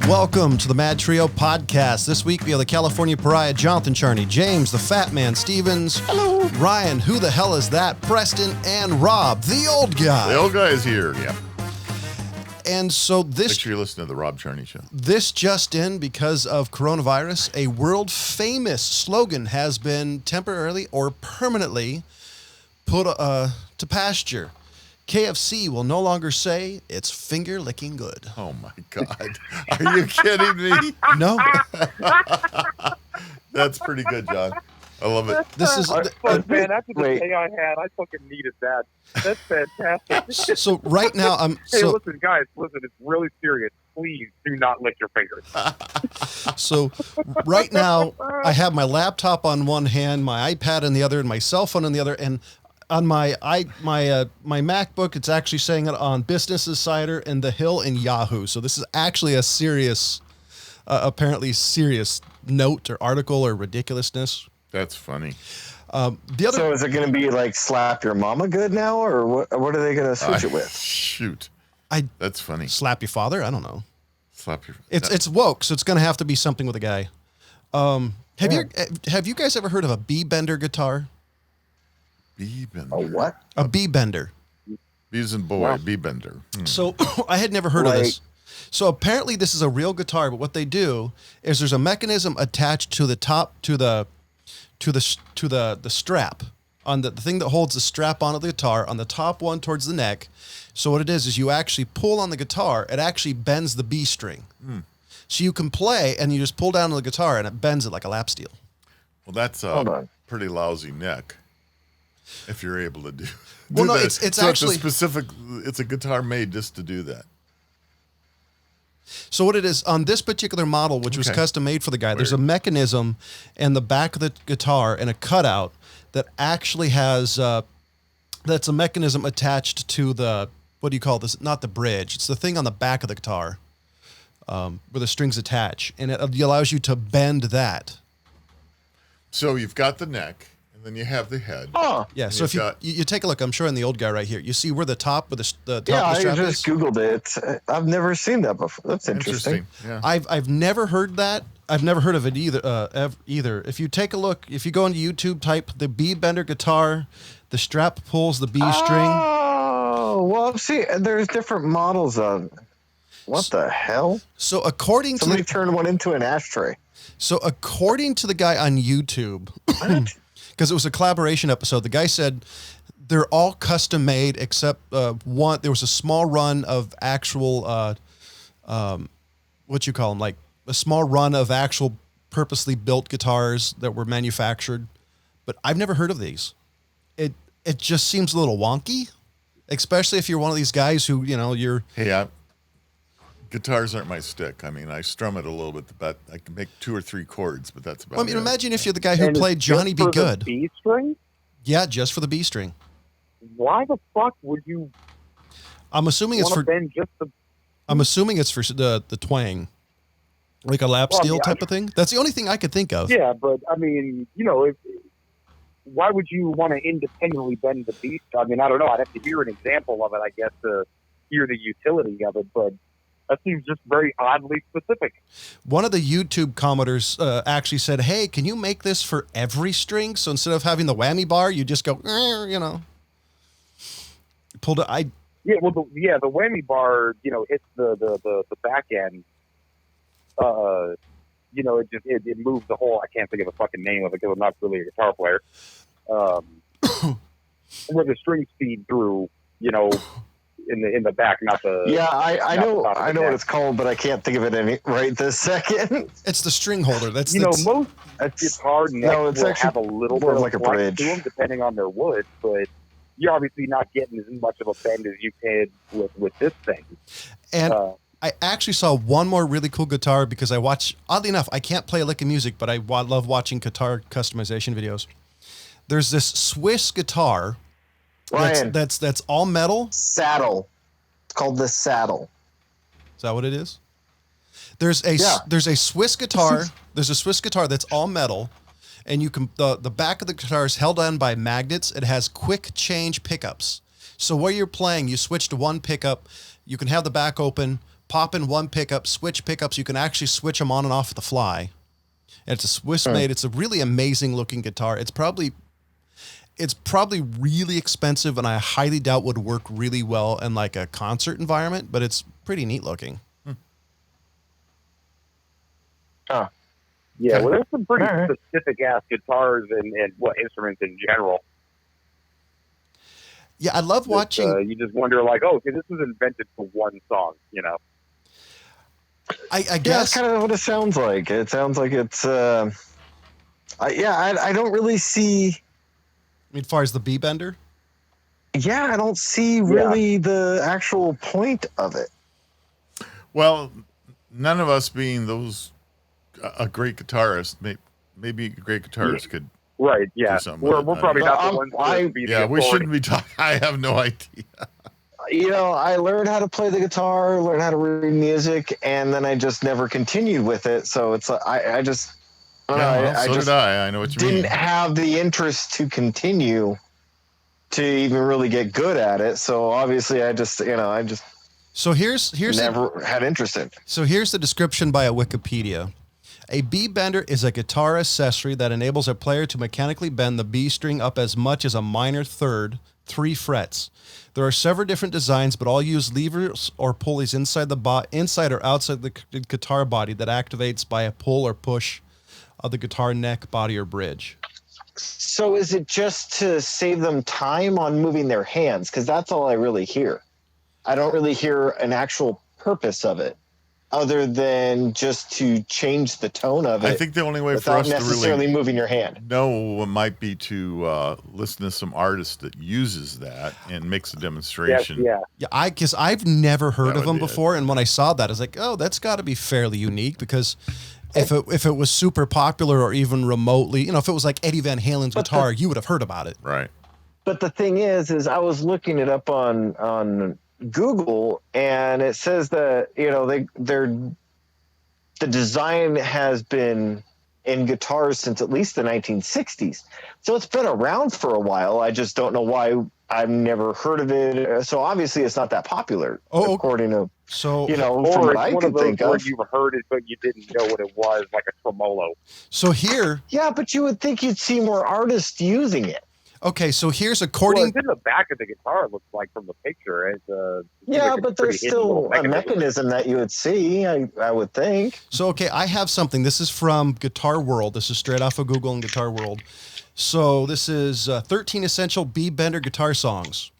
Welcome to the MadTrio podcast. This week we have the California Pariah, Jonathan Charney, James, the Fat Man Stevens, hello, Ryan, who the hell is that, Preston, and Rob, the old guy. The old guy is here, yeah. And so this... Make sure you listen to the Rob Charney Show. This just in, because of coronavirus, a world-famous slogan has been temporarily or permanently put to pasture. KFC will no longer say it's finger-licking good. Oh, my God. Are you kidding me? No. That's pretty good, John. I love it. This is... man, after the day I had, I fucking needed that. That's fantastic. So right now, Hey, listen, guys, it's really serious. Please do not lick your fingers. So right now, I have my laptop on one hand, my iPad on the other, and my cell phone on the other, and on my MacBook, it's actually saying it on Business Insider and The Hill and Yahoo. So this is actually a serious, apparently serious note or article or ridiculousness. That's funny. So is it going to be like slap your mama good now, or what are they going to switch it with? Shoot. That's funny. Slap your father? I don't know. Slap your... It's woke, so it's going to have to be something with a guy. Have you guys ever heard of a B-bender guitar? B-bender. A what? A B-bender. B's and boy, wow. B-bender. So I had never heard of this. So apparently this is a real guitar, but what they do is there's a mechanism attached to the top to the strap on the thing that holds the strap onto the guitar on the top one towards the neck. So what it is you actually pull on the guitar, it actually bends the B string. So you can play and you just pull down on the guitar and it bends it like a lap steel. Well, that's a pretty lousy neck. If you're able to do well, no, that. it's actually a specific. It's a guitar made just to do that. So what it is on this particular model, which was custom made for the guy, there's a mechanism in the back of the guitar and a cutout that actually has that's a mechanism attached to the, what do you call this? Not the bridge. It's the thing on the back of the guitar where the strings attach, and it allows you to bend that. So you've got the neck. Then you have the head. Oh, yeah. So if you take a look, I'm showing the old guy right here. You see where the top of the top of the strap is? I just Googled it. I've never seen that before. That's interesting. Yeah. I've never heard that. I've never heard of it either. If you take a look, if you go into YouTube, type the B-bender guitar, the strap pulls the B string. Oh, well, see, there's different models of it. What the hell? So according to somebody turned one into an ashtray. So according to the guy on YouTube. Because it was a collaboration episode. The guy said they're all custom made except one. There was a small run of actual, what you call them, like a small run of actual purposely built guitars that were manufactured. But I've never heard of these. It just seems a little wonky, especially if you're one of these guys who, you're... Hey, guitars aren't my stick. I mean, I strum it a little bit, but I can make 2 or 3 chords, but that's about it. Imagine if you're the guy who played Johnny B. Good. B string? Yeah, just for the B string. Why the fuck would you? I'm assuming it's for bend just the. I'm assuming it's for the twang, like a lap steel type of thing. That's the only thing I could think of. Yeah, but I mean, why would you want to independently bend the B? I mean, I don't know. I'd have to hear an example of it, I guess, to hear the utility of it, but. That seems just very oddly specific. One of the YouTube commenters actually said, "Hey, can you make this for every string? So instead of having the whammy bar, you just go, pulled it." The whammy bar, hits the back end. It moves the whole. I can't think of the fucking name of it because I'm not really a guitar player. Where the strings feed through, in the back, not the... Yeah, I know what it's called, but I can't think of it right this second. It's the string holder. Most guitar necks will have a little bit of like a bridge to them, depending on their wood, but you're obviously not getting as much of a bend as you could with this thing. And I actually saw one more really cool guitar because I watch... Oddly enough, I can't play a lick of music, but I love watching guitar customization videos. There's this Swiss guitar... Ryan, that's all metal. Saddle. It's called the Saddle. Is that what it is? There's a Swiss guitar. There's a Swiss guitar that's all metal, and you can the back of the guitar is held on by magnets. It has quick change pickups. So where you're playing, you switch to one pickup. You can have the back open, pop in one pickup, switch pickups. You can actually switch them on and off the fly. And it's a Swiss made. It's a really amazing looking guitar. It's probably really expensive, and I highly doubt would work really well in like a concert environment, but it's pretty neat looking. Oh, Yeah, well, there's some pretty All right. specific ass guitars and what instruments in general. Yeah, I love watching. You just wonder, like, oh, okay, this was invented for one song, you know? I yeah, guess that's kind of what it sounds like. It sounds like it's. I don't really see. I mean, as far as the B bender. Yeah, I don't see really the actual point of it. Well, none of us being a great guitarist, maybe a great guitarist could. Right, yeah. Do something We're with it. probably not Well, the ones I- to be the Yeah, we authority. shouldn't be talking. I have no idea. I learned how to play the guitar, learned how to read music, and then I just never continued with it. So it's I just. I don't know, Yeah, well, I so just did I. I know what you didn't mean. have the interest to continue to even really get good at it. So obviously, I just So here's never had interest in it. So here's the description by a Wikipedia. A B bender is a guitar accessory that enables a player to mechanically bend the B string up as much as a minor third, 3 frets. There are several different designs, but all use levers or pulleys inside or outside the guitar body that activates by a pull or push of the guitar neck, body, or bridge. So is it just to save them time on moving their hands? Because that's all I really hear. I don't really hear an actual purpose of it, other than just to change the tone of it. I think the only way for without us to necessarily really moving your hand. know might be to listen to some artist that uses that and makes a demonstration. Yeah. Yeah, because I've never heard That of them would be it. before, and when I saw that, I was like, oh, that's got to be fairly unique because if it was super popular or even remotely, if it was like Eddie Van Halen's guitar, you would have heard about it. Right. But the thing is I was looking it up on Google, and it says that the design has been in guitars since at least the 1960s. So it's been around for a while. I just don't know why I've never heard of it. So obviously it's not that popular, according to So from Or what it's I one could of those think where of. you've heard it, but you didn't know what it was, like a tremolo. so here, Yeah, but you would think you'd see more artists using it. okay, so here's Well, according. it's in the back of the guitar, it looks like, from the picture. It's, Yeah, like a but pretty there's hidden little still a mechanism that you would see, I would think. So, okay, I have something. This is from Guitar World. This is straight off of Google and Guitar World. So this is 13 essential B bender guitar songs.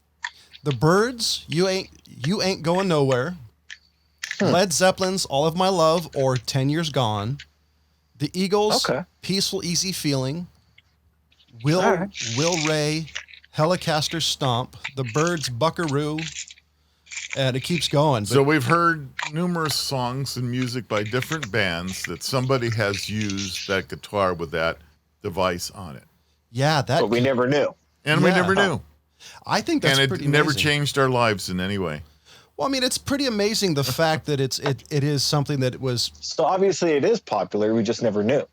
The Byrds, You Ain't Going Nowhere. Led Zeppelin's All of My Love or 10 Years Gone. The Eagles, Okay. Peaceful Easy Feeling. All right. Will Ray, Helicaster Stomp. The Byrds, Buckaroo. And it keeps going. So we've heard numerous songs and music by different bands that somebody has used that guitar with that device on it. Yeah, that But we never knew. And we Yeah. never knew. I think that's And it pretty never amazing. changed our lives in any way. Well, I mean, it's pretty amazing the fact that it is something that was. So obviously it is popular. We just never knew.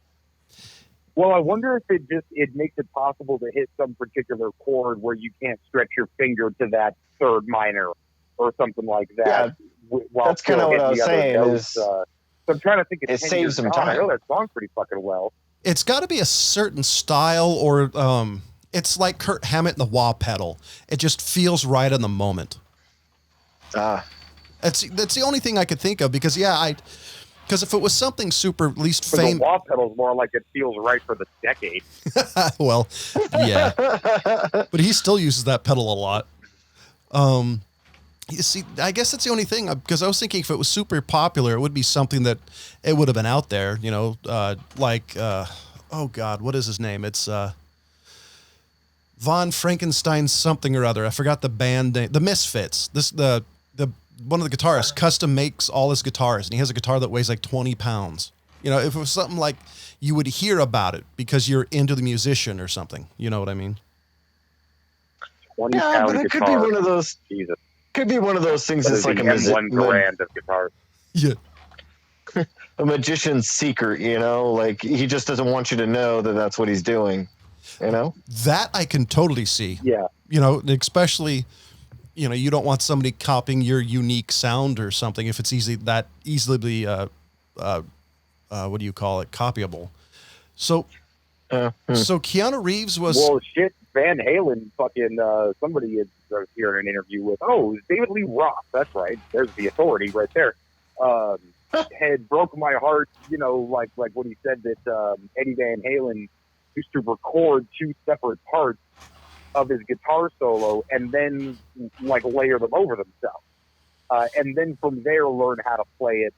Well, I wonder if it makes it possible to hit some particular chord where you can't stretch your finger to that third minor or something like that. Yeah, While that's kinda still what I hitting was the other saying notes, is so I'm trying to think. Of it 10 saves years some gone. I time. know that song's pretty fucking well. It's got to be a certain style, or it's like Kurt Hammett and the wah pedal. It just feels right in the moment. That's the only thing I could think of because because if it was something super least But the famous, wah pedal's more like it feels right for the decade. well, yeah, but he still uses that pedal a lot. You see, I guess that's the only thing because I was thinking if it was super popular, it would be something that it would have been out there, oh God, what is his name? It's Von Frankenstein something or other. I forgot the band name. The Misfits. The one of the guitarists custom makes all his guitars, and he has a guitar that weighs like 20 pounds. If it was something like you would hear about it because you're into the musician or something. You know what I mean? 20 Yeah, pound but it guitar. could be one of those. Jesus. Could be one of those things That that's is like the a M1 brand of guitars. Yeah. a magician's secret. Like he just doesn't want you to know that that's what he's doing. That I can totally see. Yeah. Especially you don't want somebody copying your unique sound or something if it's easily what do you call it, copyable. So so Keanu Reeves was Well, shit, Van Halen fucking, somebody is here in an interview with, David Lee Roth, that's right, there's the authority right there, had broke my heart, like when he said that Eddie Van Halen used to record 2 separate parts of his guitar solo and then, like, layer them over themselves. And then from there learn how to play it.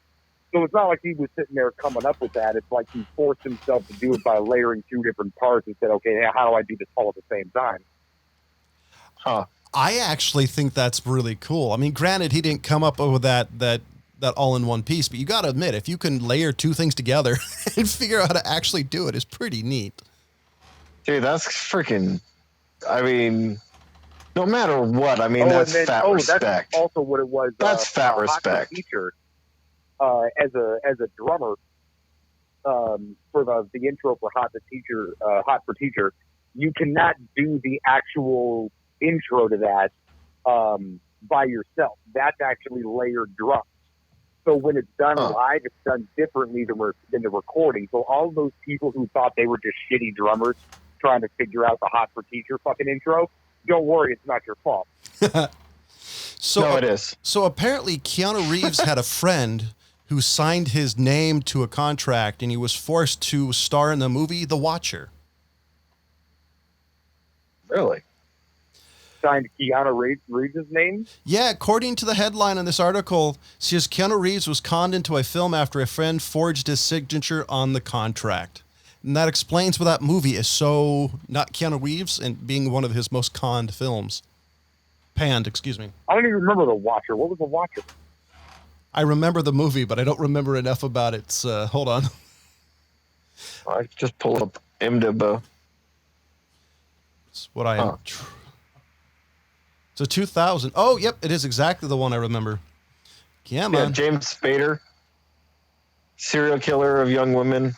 So it's not like he was sitting there coming up with that. It's like he forced himself to do it by layering 2 different parts and said, okay, how do I do this all at the same time? Huh. I actually think that's really cool. I mean, granted, he didn't come up with that all in one piece, but you got to admit, if you can layer 2 things together and figure out how to actually do it, is pretty neat. Dude, that's freaking, I mean, no matter what, I mean, that's fat respect. That's also what it was. That's fat respect. Teacher, as a drummer, for the intro for Hot for Teacher, you cannot do the actual intro to that by yourself. That's actually layered drums. So when it's done live, it's done differently than the recording. So all those people who thought they were just shitty drummers trying to figure out the Hot for Teacher fucking intro, don't worry, it's not your fault. No, it is. So apparently Keanu Reeves had a friend who signed his name to a contract, and he was forced to star in the movie The Watcher. Really? Signed Keanu Reeves' name? Yeah, according to the headline on this article, it says Keanu Reeves was conned into a film after a friend forged his signature on the contract. And that explains why that movie is so not Keanu Reeves and being one of his most conned films. Panned, excuse me. I don't even remember The Watcher. What was The Watcher? I remember the movie, but I don't remember enough about it. Hold on. I just pulled up IMDb. It's what I am. So 2000. Oh, yep, it is exactly the one I remember. Yeah, man. Yeah, James Spader, serial killer of young women.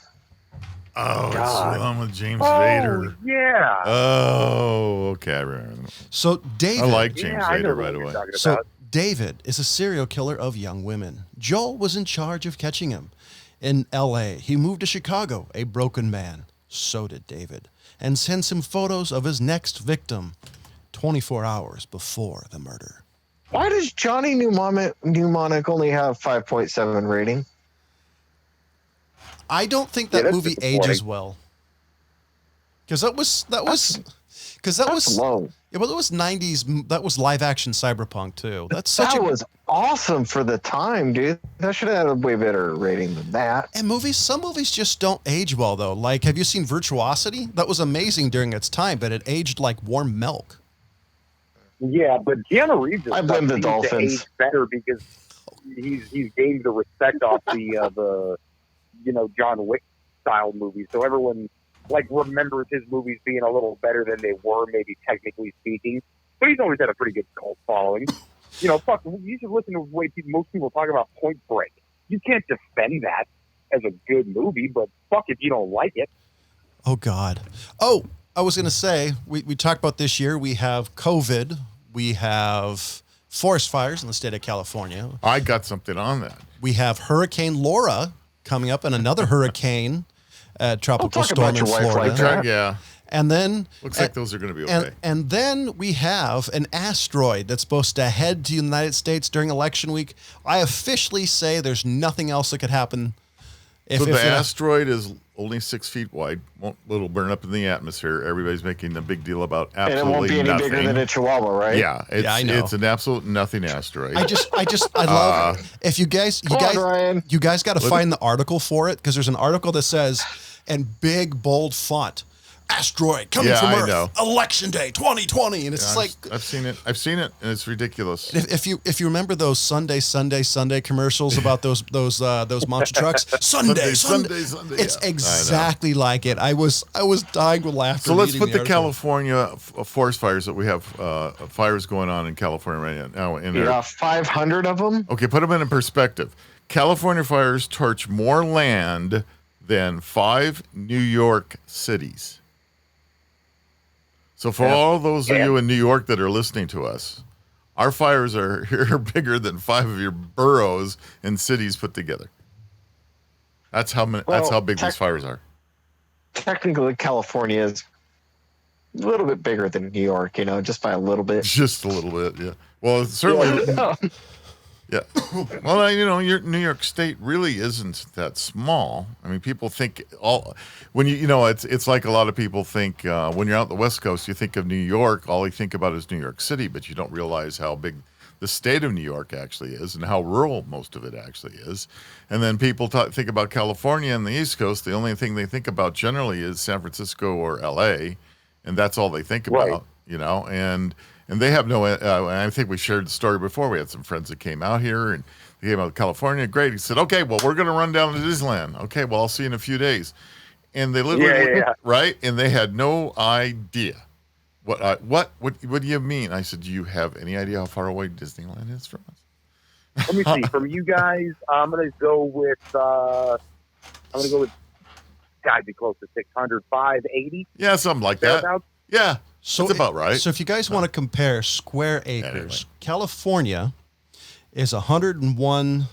Oh, God. it's the one with James Vader. Yeah. Oh, okay. I remember. So David. I like James Vader right away. So David is a serial killer of young women. Joel was in charge of catching him. In L.A., he moved to Chicago, a broken man. So did David. And sends him photos of his next victim 24 hours before the murder. Why does Johnny Mnemonic only have 5.7 rating? I don't think that movie disappointing. ages well. Because that was low. Yeah, well, it was 90s. That was live action cyberpunk too. That was awesome for the time, dude. That should have had a way better rating than that. And some movies just don't age well though. Like, have you seen Virtuosity? That was amazing during its time, but it aged like warm milk. Yeah, but Keanu Reeves I blame the Dolphins. age better because he's gained the respect off the John Wick style movies. So everyone remembers his movies being a little better than they were, maybe technically speaking. But he's always had a pretty good cult following. Fuck, you should listen to the way most people talk about Point Break. You can't defend that as a good movie, but fuck if you don't like it. Oh God. Oh, I was going to say, we talked about this year. We have COVID. We have forest fires in the state of California. I got something on that. We have Hurricane Laura coming up and another hurricane, tropical storm in Florida. Yeah. And then looks like those are going to be okay. And then we have an asteroid that's supposed to head to the United States during election week. I officially say there's nothing else that could happen. So the asteroid is only 6 feet wide. It'll burn up in the atmosphere. Everybody's making a big deal about absolutely nothing. And it won't be any bigger than a Chihuahua, right? Yeah, I know. It's an absolute nothing asteroid. I love it. If you guys got to find the article for it, because there's an article that says, in big bold font, asteroid coming from Earth, election day 2020, and it's I've seen it, and it's ridiculous. If you remember those Sunday commercials about those monster trucks, Sunday. It's exactly like it. I was dying with laughter. So let's put the California forest fires that we have fires going on in California right now in there. 500 of them. Okay, put them in perspective. California fires torch more land than 5 New York cities. So for all those of you in New York that are listening to us, Our fires are here bigger than 5 of your boroughs and cities put together. That's how many. That's how big these fires are. Technically, California is a little bit bigger than New York, just by a little bit. Just a little bit, yeah. Well, certainly, yeah. Well, your New York State really isn't that small. I mean, people think it's like a lot of people think when you're out the West Coast, you think of New York, all you think about is New York City, but you don't realize how big the state of New York actually is and how rural most of it actually is. And then people think about California and the East Coast. The only thing they think about generally is San Francisco or LA, and that's all they think about, and they have no, I think we shared the story before. We had some friends that came out here and they came out to California. Great. He said, okay, well, we're going to run down to Disneyland. Okay, well, I'll see you in a few days. And they literally, right? And they had no idea. What do you mean? I said, do you have any idea how far away Disneyland is from us? Let me see. From you guys, I'm going to go with, gotta be close to 600, 580. Yeah, something like that. Yeah. So that's about right. So if you guys want to compare square acres, anyway. California is 101.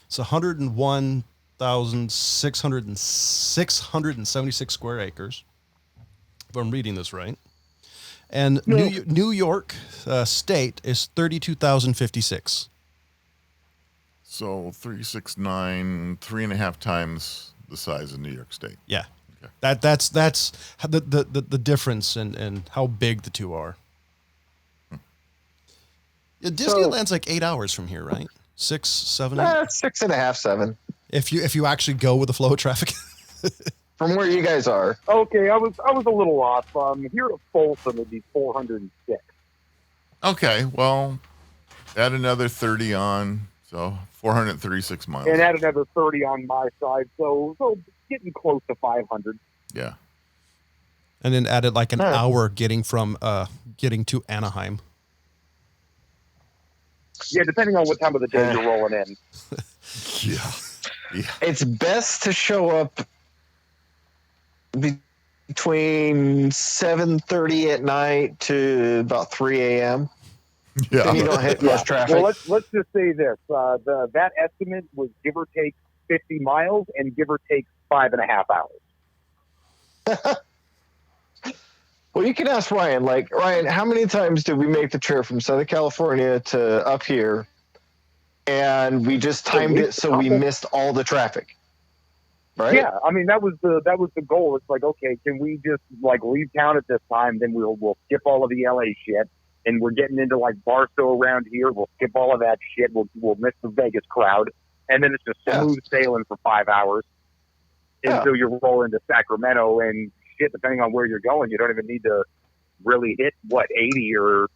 It's 101,676 square acres. If I'm reading this right. And New York State is 32,056. So 369, 3.5 times the size of New York State. Yeah. Okay. That's the difference in how big the two are. Yeah, Disneyland's like 8 hours from here, right? 6, 7. 6.5, 7. If you actually go with the flow of traffic. From where you guys are. Okay, I was a little off. Here at Folsom would be 406. Okay, well, add another 30 on, so 436 miles. And add another 30 on my side, so getting close to 500. Yeah. And then added like an hour getting to Anaheim. Yeah, depending on what time of the day you're rolling in. Yeah. It's best to show up between 7:30 at night to about 3 a.m. Yeah. Then you don't hit much traffic. Well, let's just say this. That estimate was give or take 50 miles and give or take 5.5 hours. Well, you can ask Ryan. Like, Ryan, how many times did we make the trip from Southern California to up here, and we just timed it so we missed all the traffic? Right? Yeah, I mean that was the goal. It's like, okay, can we just like leave town at this time? Then we'll skip all of the LA shit, and we're getting into like Barstow around here. We'll skip all of that shit. We'll miss the Vegas crowd, and then it's just smooth sailing for 5 hours until you roll into Sacramento and shit. Depending on where you're going, you don't even need to really hit 80 or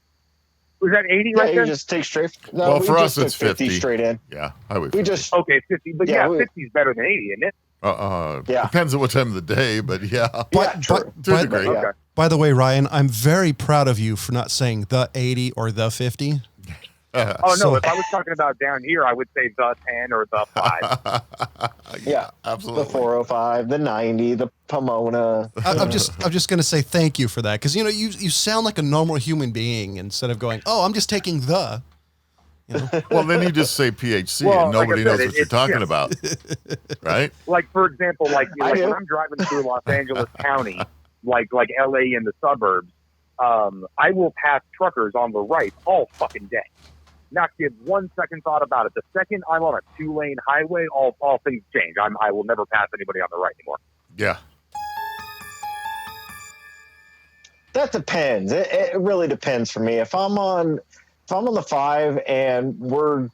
was that 80 right there? You just take straight. No, well, for us it's 50 straight in. Yeah, highway 50. 50, but 50 is better than 80, isn't it? Depends on what time of the day, but yeah. By the way, Ryan, I'm very proud of you for not saying the 80 or the 50. No, if I was talking about down here, I would say the 10 or the 5. Yeah, absolutely. The 405, the 90, the Pomona. I'm just going to say thank you for that because you sound like a normal human being instead of going, oh, I'm just taking the. Well, then you just say PHC and nobody knows what you're talking about, right? Like for example, when I'm driving through Los Angeles County, like LA in the suburbs, I will pass truckers on the right all fucking day. Not give 1 second thought about it. The second I'm on a 2-lane highway, all things change. I will never pass anybody on the right anymore. Yeah. That depends. It really depends for me. If I'm on the 5 and we're,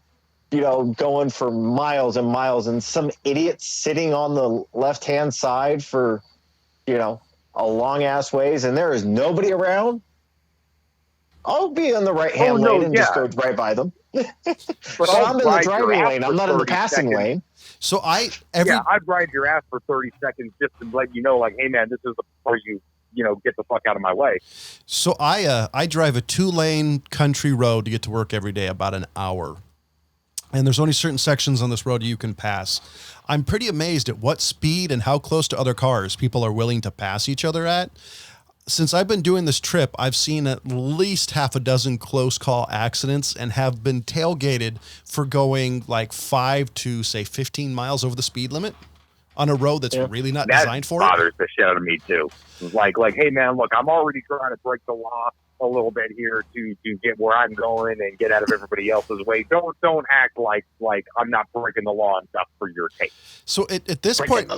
going for miles and miles and some idiot sitting on the left-hand side for, a long ass ways and there is nobody around, I'll be in the right-hand lane and just go right by them. But I'm in the driving lane. I'm not in the passing lane. So I'd ride your ass for 30 seconds just to let you know, like, hey, man, this is the part you get the fuck out of my way. So I drive a 2-lane country road to get to work every day, about an hour. And there's only certain sections on this road you can pass. I'm pretty amazed at what speed and how close to other cars people are willing to pass each other at. since I've been doing this trip, I've seen at least half a dozen close call accidents and have been tailgated for going like 5 to say 15 miles over the speed limit on a road that's really not designed for it. That bothers the shit out of me too. Like, hey man, look, I'm already trying to break the law a little bit here to get where I'm going and get out of everybody else's way. Don't act like I'm not breaking the law enough for your taste. So at this breaking point, the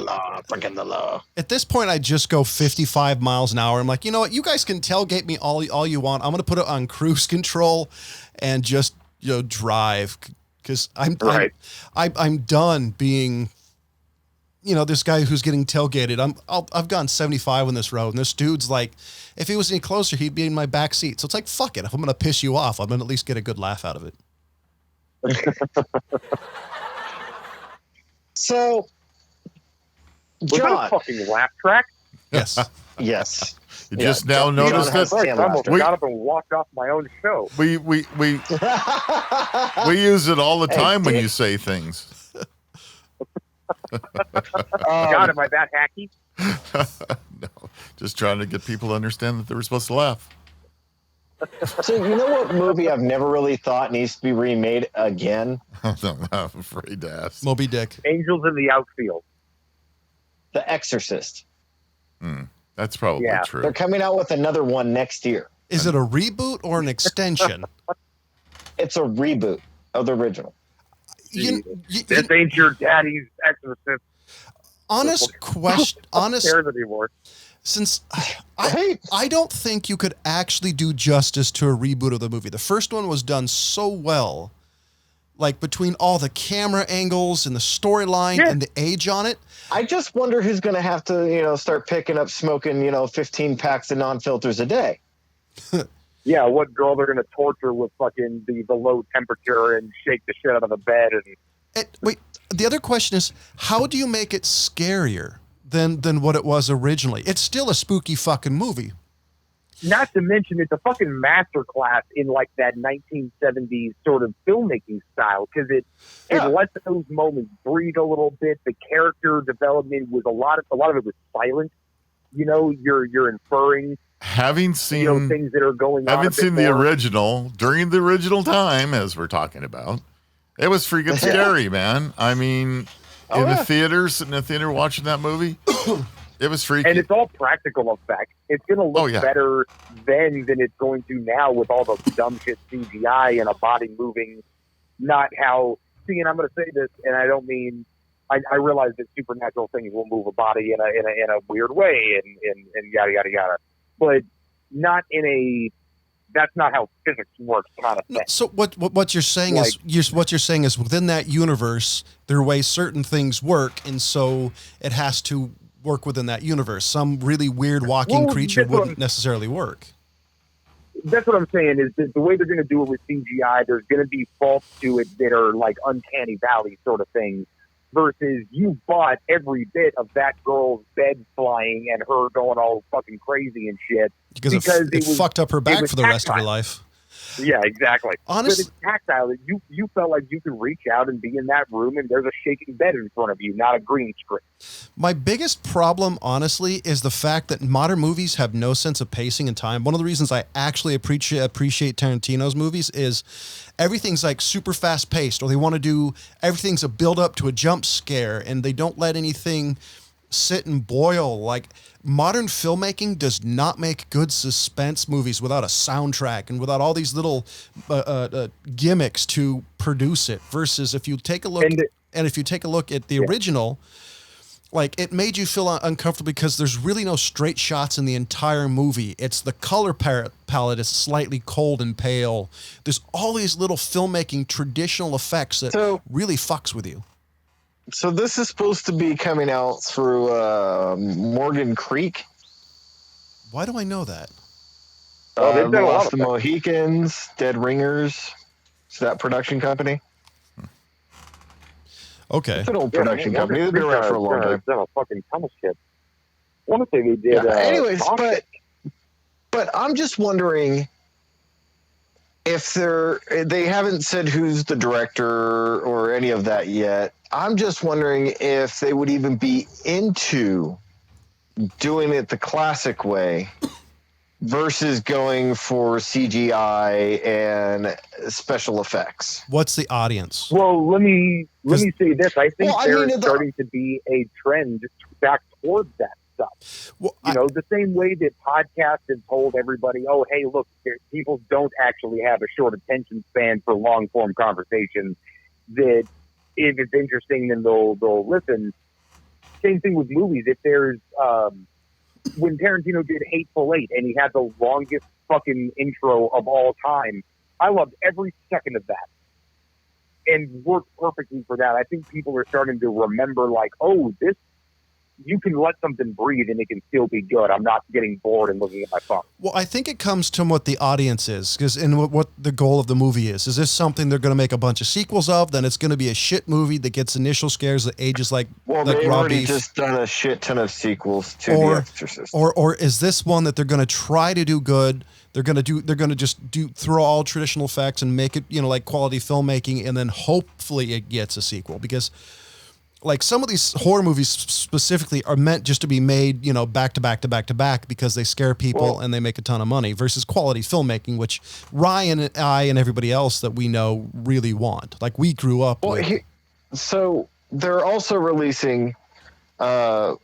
law. At this point, I just go 55 miles an hour. I'm like, you know what? You guys can tailgate me all you want. I'm going to put it on cruise control and just drive because I'm done being this guy who's getting tailgated. I've gone 75 on this road, and this dude's like, if he was any closer, he'd be in my back seat. So it's like, fuck it. If I'm going to piss you off, I'm going to at least get a good laugh out of it. So, John, was that a fucking laugh track? Yes. Yes. You just now noticed I it. almost got up and walked off my own show. We use it all the time when you say things. God, am I that hacky? No, just trying to get people to understand that they were supposed to laugh. So you know what movie I've never really thought needs to be remade again? I'm afraid to ask. Moby Dick. Angels in the Outfield. The Exorcist. That's probably true. They're coming out with another one next year. Is it a reboot or an extension? It's a reboot of the original. This ain't your daddy's Exorcist. Honest question. Honest. Cares anymore. Since I don't think you could actually do justice to a reboot of the movie. The first one was done so well, like between all the camera angles and the storyline and the age on it. I just wonder who's going to have to, start picking up smoking, 15 packs of non-filters a day. Yeah, what girl they're going to torture with fucking the low temperature and shake the shit out of the bed. And wait, the other question is, how do you make it scarier than what it was originally? It's still a spooky fucking movie. Not to mention, it's a fucking masterclass in like that 1970s sort of filmmaking style because it lets those moments breathe a little bit. The character development was a lot of it was silent. You're inferring. Having seen things that are going on. Having seen the original during the original time, as we're talking about, it was freaking scary, man. I mean, in the theater, sitting in the theater watching that movie, it was freaky. And it's all practical effects. It's going to look better then than it's going to now with all the dumb shit CGI and a body moving. Not how. See, and I'm going to say this, and I don't mean. I realize that supernatural things will move a body in a weird way, and yada yada yada. But not in a. That's not how physics works. Kind of thing. So what you're saying is within that universe there are ways certain things work, and so it has to work within that universe. Some really weird walking creature wouldn't necessarily work. That's what I'm saying. Is that the way they're going to do it with CGI? There's going to be faults to it that are like uncanny valley sort of things. Versus you bought every bit of that girl's bed flying and her going all fucking crazy and shit. Because it fucked up her back for the rest of her life. Yeah, exactly. Honestly, but it's tactile. You felt like you could reach out and be in that room and there's a shaking bed in front of you, not a green screen. My biggest problem, honestly, is the fact that modern movies have no sense of pacing and time. One of the reasons I actually appreciate Tarantino's movies is everything's like super fast paced, or they want to do everything's a build up to a jump scare, and they don't let anything sit and boil. Like modern filmmaking does not make good suspense movies without a soundtrack and without all these little gimmicks to produce it. Versus if you take a look at the original, like it made you feel uncomfortable because there's really no straight shots in the entire movie. It's the color palette is slightly cold and pale. There's all these little filmmaking traditional effects that really fucks with you. So this is supposed to be coming out through Morgan Creek. Why do I know that? They've done a lot Lost of the things. Mohicans, Dead Ringers. It's that production company. Okay. It's an old production company. They've been around for a long time. Done a fucking ton of shit. I want to say they did. Anyways, but I'm just wondering if they haven't said who's the director or any of that yet. I'm just wondering if they would even be into doing it the classic way versus going for CGI and special effects. What's the audience? Well, let me say this. I think there's the- starting to be a trend back towards that stuff. Well, The same way that podcasts have told everybody, oh, hey, look, people don't actually have a short attention span for long form conversations. That if it's interesting, then they'll listen. Same thing with movies. If there's when Tarantino did Hateful Eight and he had the longest fucking intro of all time, I loved every second of that and worked perfectly for that. I think people are starting to remember, like, oh, this, you can let something breathe and it can still be good. I'm not getting bored and looking at my phone. Well, I think it comes to what the audience is, and what the goal of the movie is. Is this something they're going to make a bunch of sequels of? Then it's going to be a shit movie that gets initial scares that ages like they've raw already beef. just done a shit ton of sequels to The Exorcist. Or is this one that they're going to try to do good? They're going to just throw all traditional effects and make it, like quality filmmaking, and then hopefully it gets a sequel. Because like some of these horror movies specifically are meant just to be made, back to back to back to back because they scare people and they make a ton of money, versus quality filmmaking, which Ryan and I and everybody else that we know really want. Like we grew up with. So they're also releasing, sorry,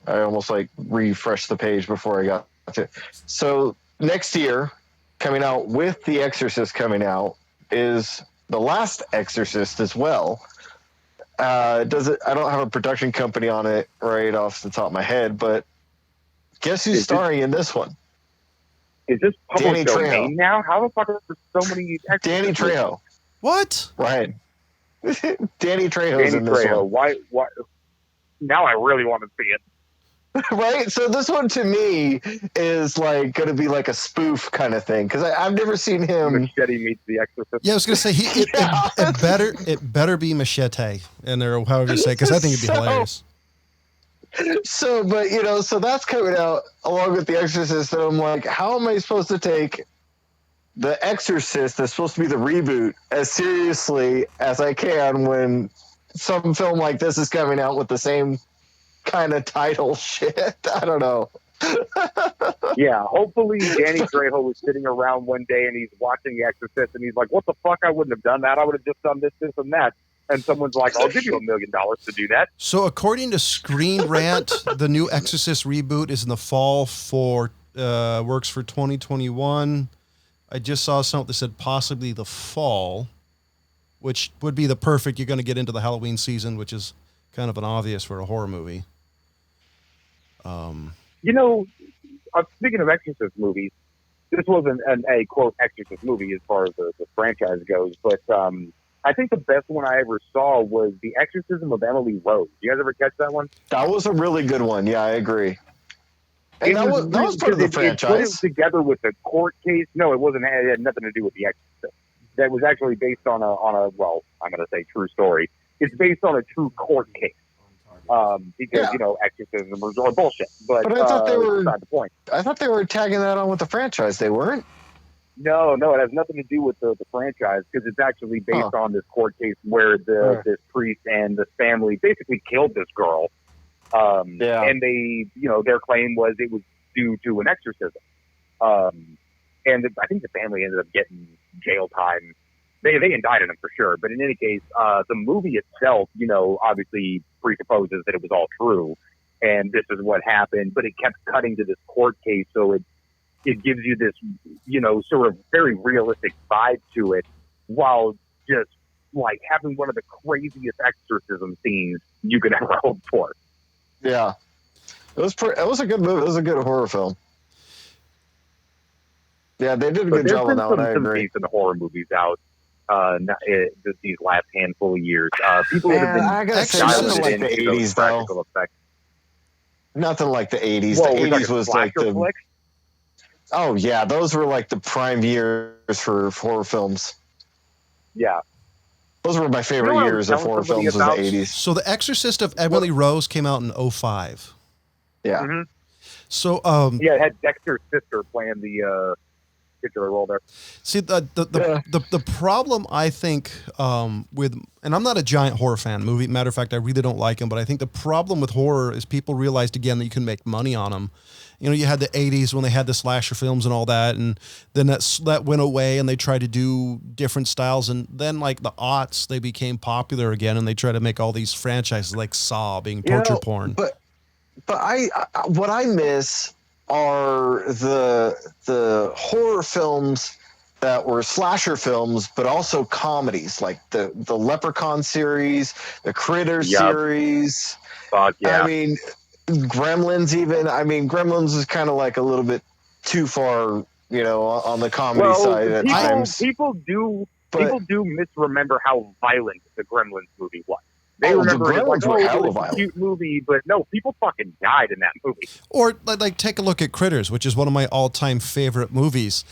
I almost refreshed the page before I got to. So next year, coming out with The Exorcist coming out is The Last Exorcist as well. I don't have a production company on it right off the top of my head, but guess who's starring in this one? Is this public Danny domain Trejo. now? How the fuck are there so many Exorcist Danny movies? Trejo. What? Right. Danny Trejo's in this Trejo. one. Why? Now I really want to see it. Right? So this one to me is going to be like a spoof kind of thing, because I've never seen him. Machete meets The Exorcist. Yeah, I was going to say it better be Machete, and or however you say, because I think it'd be hilarious. So, but so that's coming out along with The Exorcist, and I'm like, how am I supposed to take The Exorcist, that's supposed to be the reboot, as seriously as I can when some film like this is coming out with the same kind of title shit? I don't know. Yeah, hopefully Danny Trejo was sitting around one day and he's watching The Exorcist and he's like, what the fuck? I wouldn't have done that. I would have just done this, this, and that. And someone's like, I'll give you $1 million to do that. So according to Screen Rant, the new Exorcist reboot is in the fall for works for 2021. I just saw something that said possibly the fall, which would be the perfect. You're going to get into the Halloween season, which is kind of an obvious for a horror movie. Speaking of Exorcist movies, this wasn't a quote Exorcist movie as far as the franchise goes, but I think the best one I ever saw was The Exorcism of Emily Rose. You guys ever catch that one? That was a really good one. Yeah, I agree. And that was part of the franchise. It put it together with the court case. No, it wasn't. It had nothing to do with The Exorcist. That was actually based on a well, I'm going to say true story. It's based on a true court case. Because exorcisms are bullshit. But I thought they were. That's not the point. I thought they were tagging that on with the franchise. They weren't. No, it has nothing to do with the franchise, because it's actually based on this court case where this priest and the family basically killed this girl. And they, their claim was it was due to an exorcism. And I think the family ended up getting jail time. They indicted him for sure. But in any case, the movie itself, obviously presupposes that it was all true and this is what happened, but it kept cutting to this court case. So it gives you this, sort of very realistic vibe to it, while just like having one of the craziest exorcism scenes you could ever hope for. Yeah. It was a good movie. It was a good horror film. Yeah, they did a good job on that one. I agree. There's been some decent horror movies out these last handful of years. People would have been I gotta say, nothing like the 80s, though. Effects. Nothing like the 80s. Whoa, the 80s was like the... flicks? Oh, yeah. Those were like the prime years for horror films. Yeah. Those were my favorite years of horror films, was the 80s. So The Exorcist of Emily Rose came out in 2005. Yeah. Mm-hmm. So it had Dexter's sister playing the titular role there. See, the problem I think with, and I'm not a giant horror fan. Matter of fact, I really don't like them. But I think the problem with horror is people realized again that you can make money on them. You know, you had the '80s when they had the slasher films and all that, and then that went away, and they tried to do different styles, and then like the aughts, they became popular again, and they tried to make all these franchises like Saw being torture porn. But I what I miss are the horror films that were slasher films, but also comedies, like the Leprechaun series, the Critter series. Fuck yeah. I mean, Gremlins even. I mean, Gremlins is kind of like a little bit too far, you know, on the comedy side at times. People do misremember how violent the Gremlins movie was. They the remember it Gremlins like, were it hella was a violent. cute movie, but no, people fucking died in that movie. Or like take a look at Critters, which is one of my all-time favorite movies.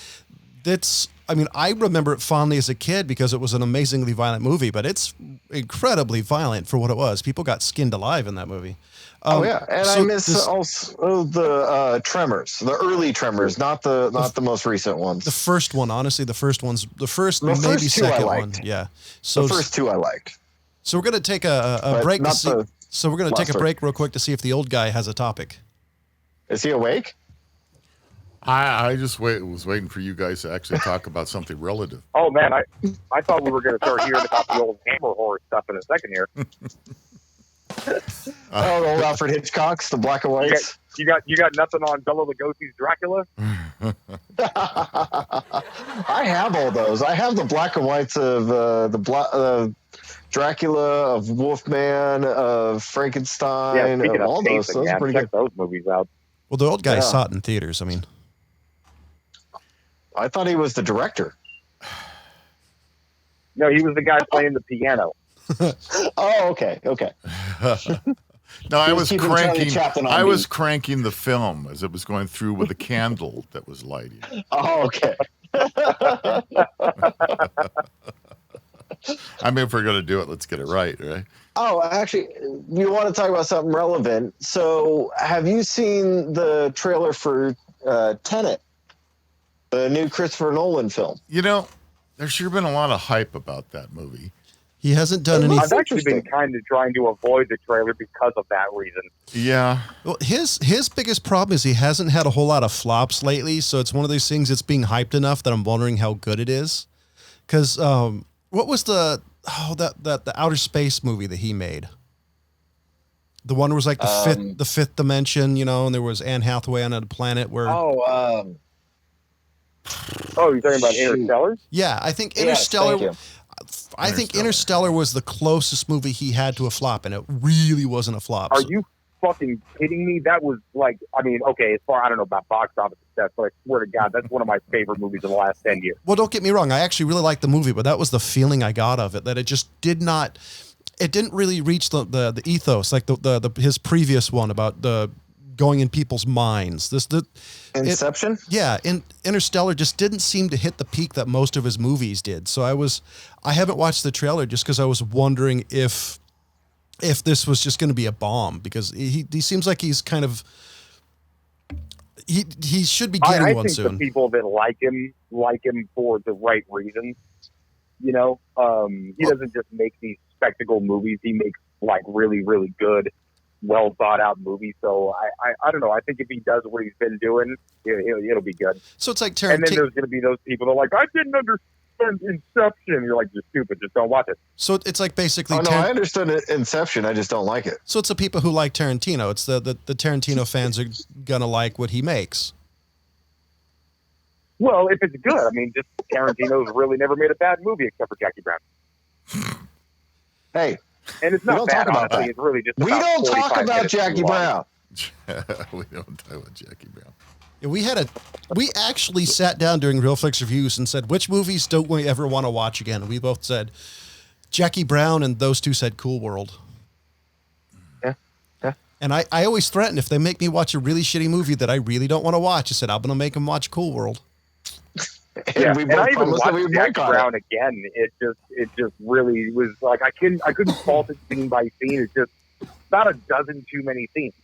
I remember it fondly as a kid because it was an amazingly violent movie, but it's incredibly violent for what it was. People got skinned alive in that movie. And I miss also the Tremors, the early Tremors, not the most recent ones. The first one, honestly, the first maybe first two I second liked. one. Yeah. So the first two I liked. So we're gonna take a break. So we're gonna take a break real quick to see if the old guy has a topic. Is he awake? I just was waiting for you guys to actually talk about something relative. Oh man, I thought we were going to start hearing about the old Hammer horror stuff in a second here. The old Alfred Hitchcock's, the black and whites. You got nothing on Bela Lugosi's Dracula? I have all those. I have the black and whites of Dracula, of Wolfman, of Frankenstein, of all those. Those are pretty check good. those movies out. Well, the old guy saw it in theaters. I mean, I thought he was the director. No, he was the guy playing the piano. Oh, okay. No, I was keeping cranking the film as it was going through with a candle that was lighting. Oh, okay. I mean, if we're going to do it, let's get it right? Oh, actually, we want to talk about something relevant. So, have you seen the trailer for Tenet, the new Christopher Nolan film? You know, there's sure been a lot of hype about that movie. he hasn't done anything. I've actually been kind of trying to avoid the trailer because of that reason. Yeah. Well, his biggest problem is he hasn't had a whole lot of flops lately, so it's one of those things that's being hyped enough that I'm wondering how good it is. Because what was the outer space movie that he made? The one was like the fifth dimension, you know, and there was Anne Hathaway on a planet where. Oh, you're talking about Interstellar? Yeah, I think Interstellar. Yes, I think Interstellar was the closest movie he had to a flop, and it really wasn't a flop. Are you fucking kidding me? That was like, I mean, okay, as far I don't know about box office success, but I swear to God, that's one of my favorite movies of the last 10 years. Well, don't get me wrong. I actually really liked the movie, but that was the feeling I got of it, that it just didn't really reach the ethos like his previous one about the going in people's minds. Inception? Interstellar just didn't seem to hit the peak that most of his movies did. So I haven't watched the trailer just because I was wondering if this was just going to be a bomb, because he seems like he's kind of he should be getting one soon. I think the people that like him for the right reasons. You know, he doesn't just make these spectacle movies. He makes like really, really good, well thought out movies. So I don't know. I think if he does what he's been doing, it'll be good. So it's like Tarantino. And then there's going to be those people that are like, I didn't understand Inception. You're like, you're stupid. Just don't watch it. So it's like basically. Oh no, I understood Inception. I just don't like it. So it's the people who like Tarantino. It's the Tarantino fans are gonna like what he makes. Well, if it's good, I mean, just Tarantino's really never made a bad movie except for Jackie Brown. Hey, and it's not bad, honestly. It's really just. We don't talk about Jackie Brown. We don't talk about Jackie Brown. Yeah, we actually sat down during Real Flicks Reviews and said, which movies don't we ever want to watch again? And we both said Jackie Brown, and those two said Cool World. Yeah. And I always threaten, if they make me watch a really shitty movie that I really don't want to watch, I said, I'm going to make them watch Cool World. And I even watched Jackie Brown again. It just really was like, I couldn't fault it scene by scene. It's just about a dozen too many scenes.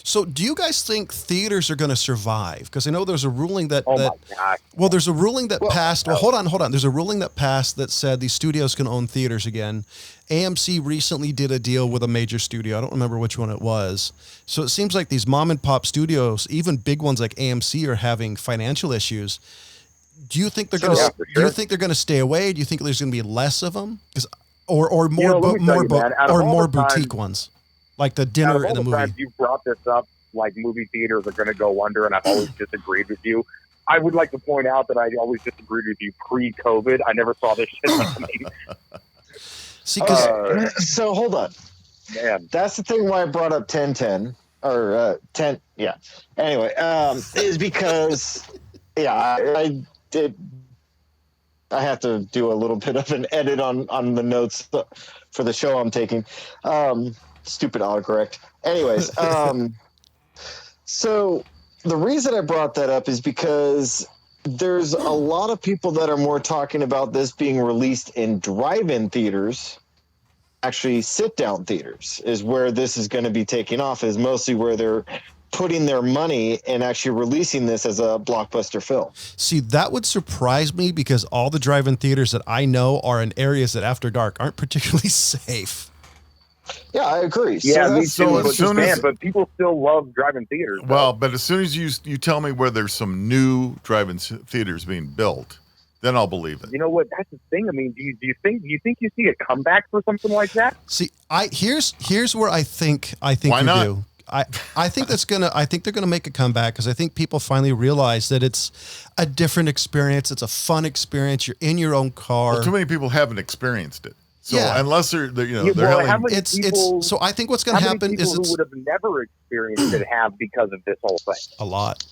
So, do you guys think theaters are going to survive? Because I know there's a ruling that Oh my god. well, there's a ruling that passed. Well, hold on. There's a ruling that passed that said these studios can own theaters again. AMC recently did a deal with a major studio. I don't remember which one it was. So it seems like these mom and pop studios, even big ones like AMC, are having financial issues. Do you think they're going to? Yeah, for Do you sure. think they're going to stay away? Do you think there's going to be less of them? Or more let me tell you, man, out of all more the time- boutique ones, like the Out dinner of all and the the movie. times you've brought this up, like movie theaters are going to go under, and I've always disagreed with you. I would like to point out that I always disagreed with you pre-COVID. I never saw this shit coming. See, because So hold on. Man, That's the thing why I brought up 1010 or 10. Yeah. Anyway, is because, yeah, I did. I have to do a little bit of an edit on the notes for the show I'm taking. Stupid autocorrect. Anyways, so the reason I brought that up is because there's a lot of people that are more talking about this being released in drive-in theaters. Actually, sit-down theaters is where this is going to be taking off, is mostly where they're putting their money and actually releasing this as a blockbuster film. see, that would surprise me because all the drive-in theaters that I know are in areas that after dark aren't particularly safe. Yeah, I agree. yeah, me that's- too. so as But, soon as- but people still love driving theaters. though. Well, but as soon as you tell me where there's some new drive-in theaters being built, then I'll believe it. you know what? That's the thing. I mean, do you think you see a comeback for something like that? See, here's where I think Why you not? do. I think they're gonna make a comeback because I think people finally realize that it's a different experience. It's a fun experience. You're in your own car. Well, too many people haven't experienced it. So Yeah. unless they're Yeah, they're well, having- how many it's people? so I think what's gonna how many happen people is who it's would have never experienced it have because of this whole thing. a lot.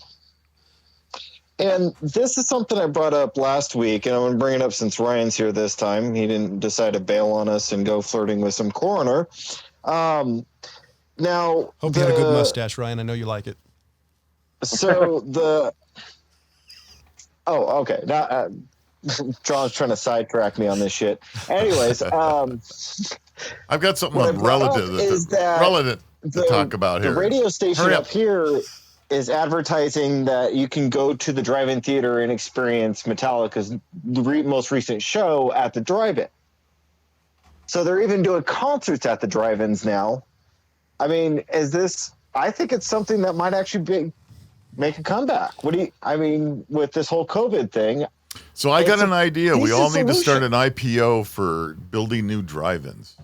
And this is something I brought up last week, and I'm going to bring it up since Ryan's here this time. He didn't decide to bail on us and go flirting with some coroner. Now, Hope you had a good mustache, Ryan. I know you like it. So oh, okay. Now, John's trying to sidetrack me on this shit. Anyways, I've got something what I brought up relative is that to talk about the here. radio station Hurry up here is advertising that you can go to the drive-in theater and experience Metallica's most recent show at the drive-in. So they're even doing concerts at the drive-ins now. I mean, I think it's something that might actually make a comeback. With this whole COVID thing. So I got It's an a idea. We all decent need to start solution. an IPO for building new drive-ins.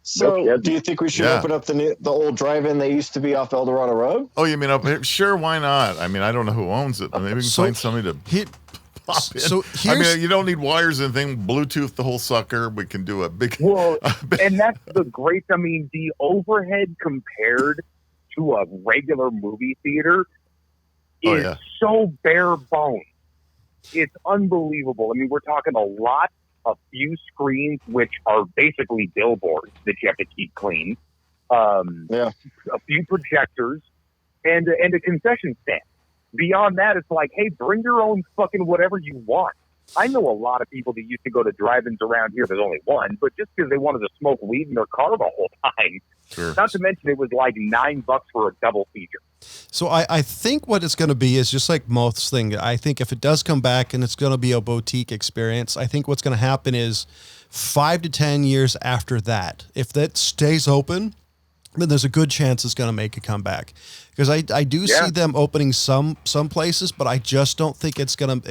So No kidding. do you think we should Yeah. open up the old drive-in they used to be off El Dorado Road? Oh, you mean up here? Sure, why not? I mean, I don't know who owns it, but maybe we can So- find somebody to Here, pop in. so I here's mean, you don't need wires and anything. Bluetooth the whole sucker. We can do a big. Well, and that's the great. I mean, the overhead compared to a regular movie theater Oh, is yeah. so bare bones. It's unbelievable. I mean, we're talking a few screens, which are basically billboards that you have to keep clean. Yeah. A few projectors and a concession stand. Beyond that, it's like, hey, bring your own fucking whatever you want. I know a lot of people that used to go to drive-ins around here. There's only one, but just because they wanted to smoke weed in their car the whole time. Sure. Not to mention it was like $9 for a double feature. So I think what it's going to be is just like most thing. I think if it does come back and it's going to be a boutique experience, I think what's going to happen is 5 to 10 years after that, if that stays open, then there's a good chance it's going to make a comeback. Because I do see them opening some places, but I just don't think it's gonna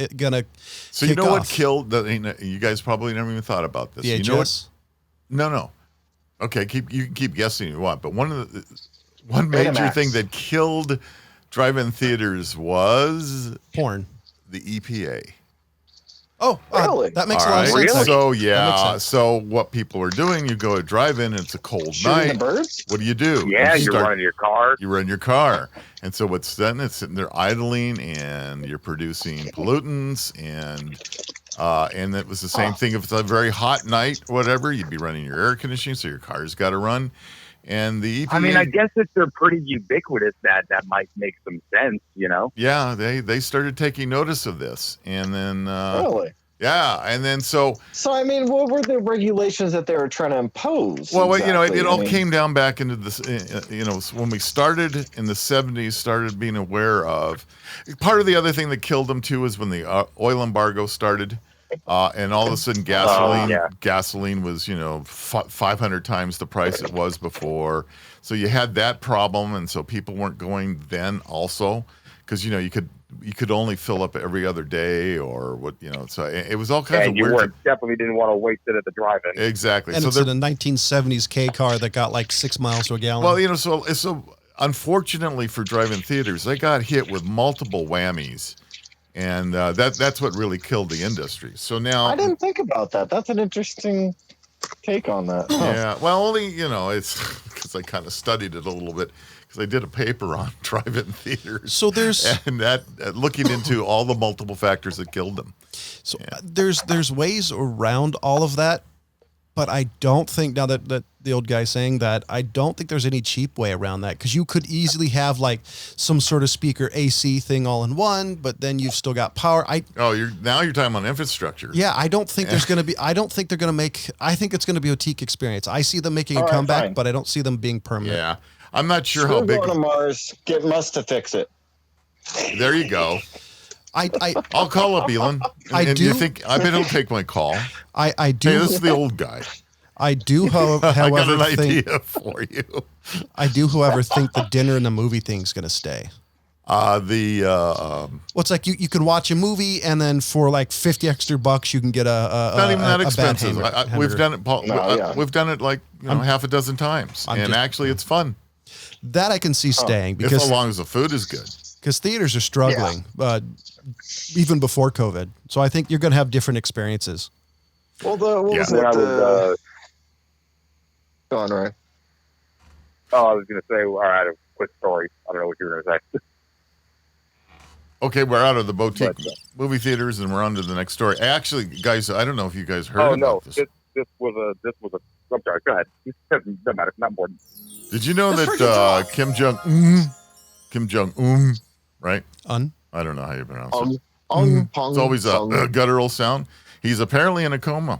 So you kick know what off. killed? You guys probably never even thought about this. VHS? You know what? No. Okay, you can keep guessing if you want, but one major Betamax. thing that killed drive-in theaters was porn. the EPA. Oh, Really? that makes All a lot of right, sense. so That makes yeah, sense. so what people are doing? You go to drive-in, and it's a cold Shooting the night. birds? What do? Yeah, You you're start- running your car. You run your car, and so what's then? It's sitting there idling, and you're producing pollutants, and it was the same thing. If it's a very hot night, whatever, you'd be running your air conditioning, so your car's got to run. And the EPA, I mean, I guess if they're pretty ubiquitous, that might make some sense, you know? yeah, they started taking notice of this, and then Really? Yeah, and then so I mean, what were the regulations that they were trying to impose? well, you know, exactly? it all came down back into this. You know, when we started in the '70s, started being aware of. Part of the other thing that killed them too is when the oil embargo started, and all of a sudden gasoline was 500 times the price it was before. So you had that problem, and so people weren't going then also because you could only fill up every other day or what so it was all kinds of you weird. definitely didn't want to waste it at the drive-in. Exactly. And so it's in a 1970s K car that got like 6 miles to a gallon. Well, so unfortunately for drive-in theaters, they got hit with multiple whammies, and that's what really killed the industry. So now I didn't think about that. That's an interesting take on that. Huh. Yeah, well, only it's because I kind of studied it a little bit because I did a paper on drive-in theaters. So there's and that looking into all the multiple factors that killed them. So there's ways around all of that, but I don't think now that the old guy's saying that, I don't think there's any cheap way around that because you could easily have like some sort of speaker AC thing all in one, but then you've still got power. You're talking about infrastructure. Yeah, I don't think there's going to be. I don't think they're going to make. I think it's going to be a boutique experience. I see them making a comeback, but I don't see them being permanent. Yeah, I'm not sure how big. Going to Mars, get Musk to fix it. There you go. I'll call up Elon. I bet he'll take my call. I do. Hey, this is the old guy. I do, however, I got an idea for you. I do, however, think the dinner and the movie thing's going to stay. Well, it's like you can watch a movie and then for like $50 extra you can get not even that expensive. We've done it, Paul. We've done it like half a dozen times, actually it's fun. That I can see staying because as long as the food is good. Because theaters are struggling, even before COVID. So I think you're going to have different experiences. Well, Go on, Ryan. Oh, I was going to say, I had a quick story. I don't know what you were going to say. Okay, we're out of the boutique movie theaters and we're on to the next story. Actually, guys, I don't know if you guys heard about this. This was a. I'm sorry. Go ahead. Doesn't matter. Not important. Did you know that Kim Jong-Un, right? I don't know how you pronounce it. It's always a guttural sound. He's apparently in a coma,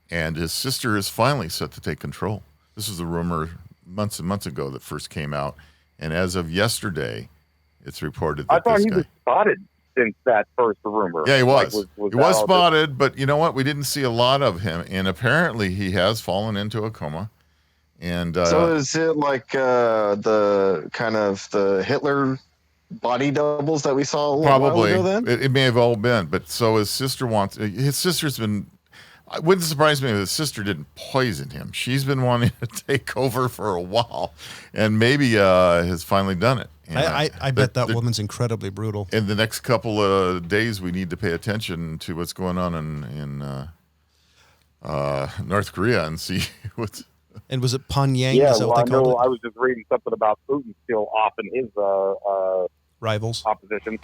and his sister is finally set to take control. This is a rumor months and months ago that first came out, and as of yesterday, it's reported that I thought he was spotted since that first rumor. Yeah, he was. He was spotted, but you know what? We didn't see a lot of him, and apparently he has fallen into a coma. And so is it like the kind of the Hitler body doubles that we saw a little while ago then? It may have all been, but so his sister's been. It wouldn't surprise me if his sister didn't poison him. She's been wanting to take over for a while, and maybe has finally done it. And I bet that woman's incredibly brutal. In the next couple of days, we need to pay attention to what's going on in North Korea and see what's. And was it Pyongyang? Yeah, is that what they called it? I was just reading something about Putin still off in his rivals opposition.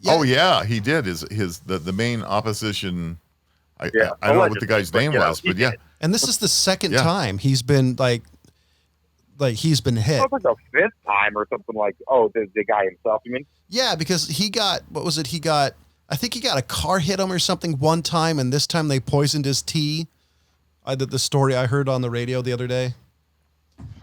Yeah. Oh yeah, he did. The main opposition. I don't know what the guy's name was, but yeah. And this is the second time he's been like he's been hit. It was like the fifth time or something like. Oh, the guy himself. You mean? Yeah, because he got I think he got a car hit him or something one time, and this time they poisoned his tea. The story I heard on the radio the other day.